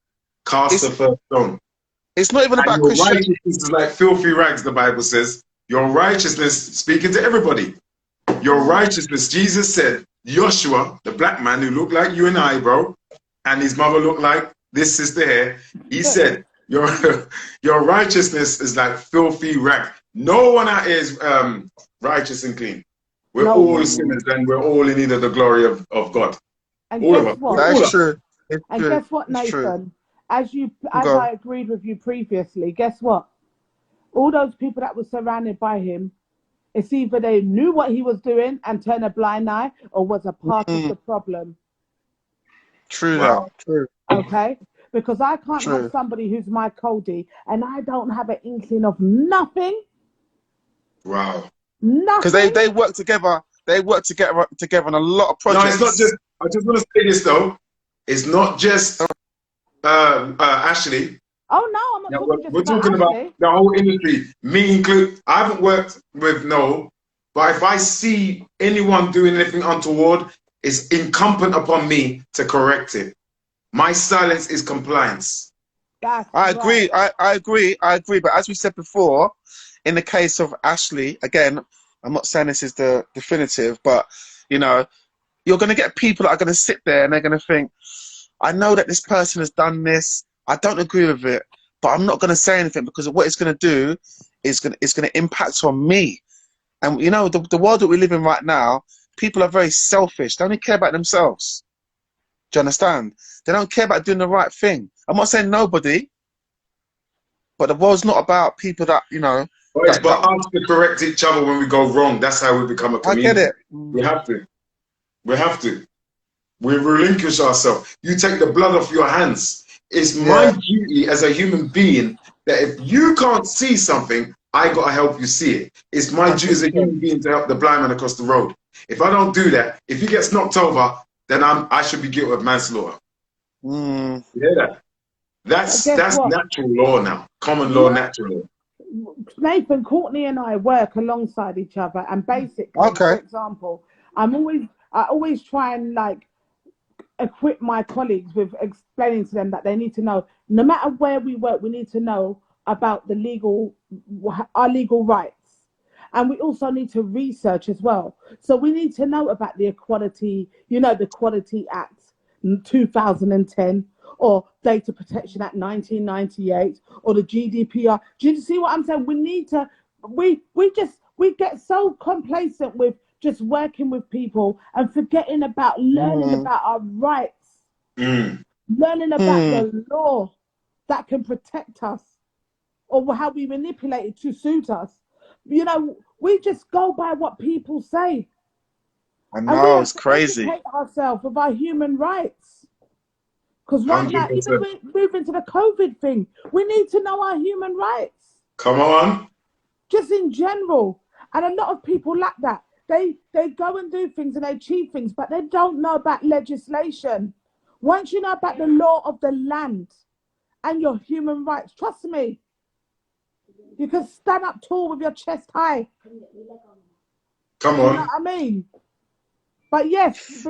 cast the it's, first stone. it's not even And about your Christian. righteousness is like filthy rags, the Bible says. Your righteousness, speaking to everybody, your righteousness, Jesus said, Joshua, the black man who looked like you and I, bro, and his mother looked like this sister here, he said, your righteousness is like filthy rag. No one out here is righteous and clean. We're all sinners and we're all in need of the glory of God. And All of guess us. what? That's true. It's And true. guess what, It's true. Nathan? As I agreed with you previously, guess what? All those people that were surrounded by him, it's either they knew what he was doing and turned a blind eye, or was a part of the problem. True. Wow. That. True. Okay? Because I can't True. have somebody who's my Cody and I don't have an inkling of nothing. Wow. Because Nothing. they work together. They work together on a lot of projects. No, it's not just, I just want to say this though. It's not just Ashley. Oh no, I'm not talking just we're talking about about the whole industry. Me included. I haven't worked with Noel, but if I see anyone doing anything untoward, it's incumbent upon me to correct it. My silence is compliance. I agree. I agree. But as we said before, in the case of Ashley, again, I'm not saying this is the definitive, but you know, you're going to get people that are going to sit there and they're going to think, I know that this person has done this. I don't agree with it, but I'm not going to say anything because what it's going to do is going to impact on me. And you know, the world that we live in right now, people are very selfish. They only care about themselves. Do you understand? They don't care about doing the right thing. I'm not saying nobody, but the world's not about people that, you know. But it's about us to correct each other when we go wrong. That's how we become a community. I get it. We have to. We have to. We relinquish ourselves. You take the blood off your hands. It's my duty as a human being that if you can't see something, I got to help you see it. It's my duty as a human being to help the blind man across the road. If I don't do that, if he gets knocked over, then I should be guilty of manslaughter. You hear that? That's natural law now. Common law, natural law. Nathan, Courtney and I work alongside each other, and basically, for example, I always try and like equip my colleagues with explaining to them that they need to know, no matter where we work, we need to know about our legal rights. And we also need to research as well. So we need to know about the Equality, the Equality Act 2010, or Data Protection Act 1998, or the GDPR. Do you see what I'm saying? We need to, we get so complacent with just working with people and forgetting about learning about our rights, learning about the law that can protect us, or how we manipulate it to suit us. You know, we just go by what people say. I know, it's crazy. We have to educate ourselves of our human rights. Because right 100%. Now, even we move into the COVID thing, we need to know our human rights. Come on. Just in general. And a lot of people lack that. They go and do things and they achieve things, but they don't know about legislation. Once you know about the law of the land and your human rights, trust me, you can stand up tall with your chest high. Come on. You know what I mean? But yes,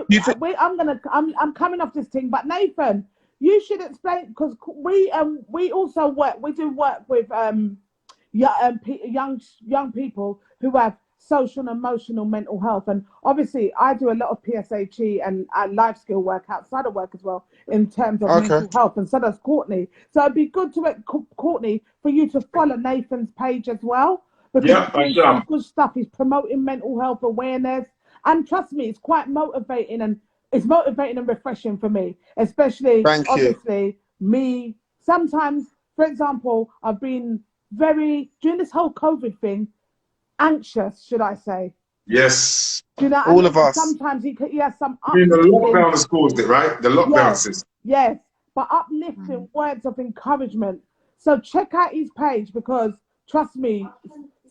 I'm coming off this thing. But Nathan, you should explain, because we also work. We do work with young people who have social and emotional mental health, and obviously I do a lot of PSHE and life skill work outside of work as well in terms of mental health, and so does Courtney. So it'd be good to Courtney for you to follow Nathan's page as well, because he's doing some good stuff. He's promoting mental health awareness, and trust me, it's quite motivating, and it's motivating and refreshing for me, especially obviously me. Sometimes, for example, I've been during this whole COVID thing, anxious, should I say? Yes. Do you know all of us. Sometimes he has some. The lockdown has caused it, right? The lockdown system. Yes, but uplifting words of encouragement. So check out his page, because trust me,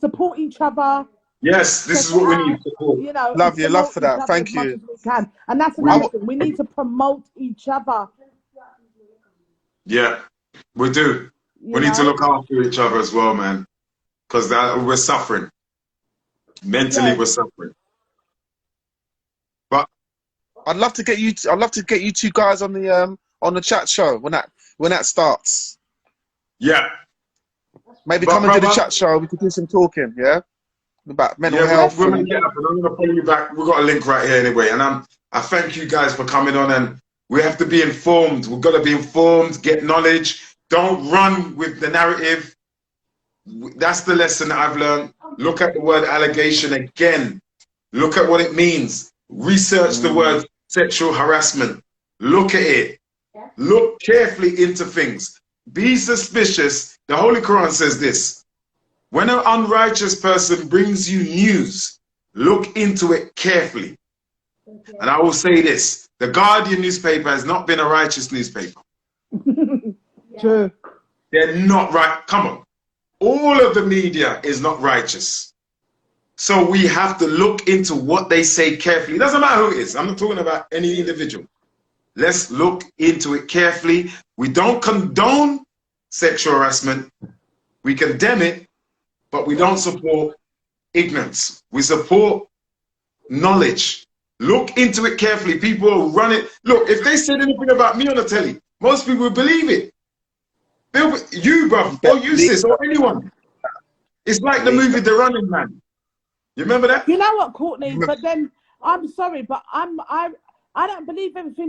support each other. Yes, this is what we need. Support. You know, love for that. Thank you. As we can. And that's another thing. We need to promote each other. Yeah, we do. We need to look after each other as well, man, because we're suffering. Mentally, we're suffering. But I'd love to get you. I'd love to get you two guys on the chat show when that starts. Yeah. Maybe come into the chat show. We could do some talking. Yeah. About mental health. We're gonna get up, and I'm gonna follow you back. We've got a link right here anyway, and I thank you guys for coming on. And we have to be informed. We've got to be informed. Get knowledge. Don't run with the narrative. That's the lesson that I've learned. Look at the word allegation again. Look at what it means. Research the word sexual harassment. Look at it. Look carefully into things. Be suspicious. The Holy Quran says this. When an unrighteous person brings you news, look into it carefully. And I will say this. The Guardian newspaper has not been a righteous newspaper. True. They're not right. Come on. All of the media is not righteous. So we have to look into what they say carefully. It doesn't matter who it is. I'm not talking about any individual. Let's look into it carefully. We don't condone sexual harassment. We condemn it, but we don't support ignorance. We support knowledge. Look into it carefully. People will run it. Look, if they said anything about me on the telly, most people would believe it. You, bruv, or you, sis, or anyone. It's like the movie The Running Man. You remember that? You know what, Courtney? But then, I'm sorry, but I don't believe everything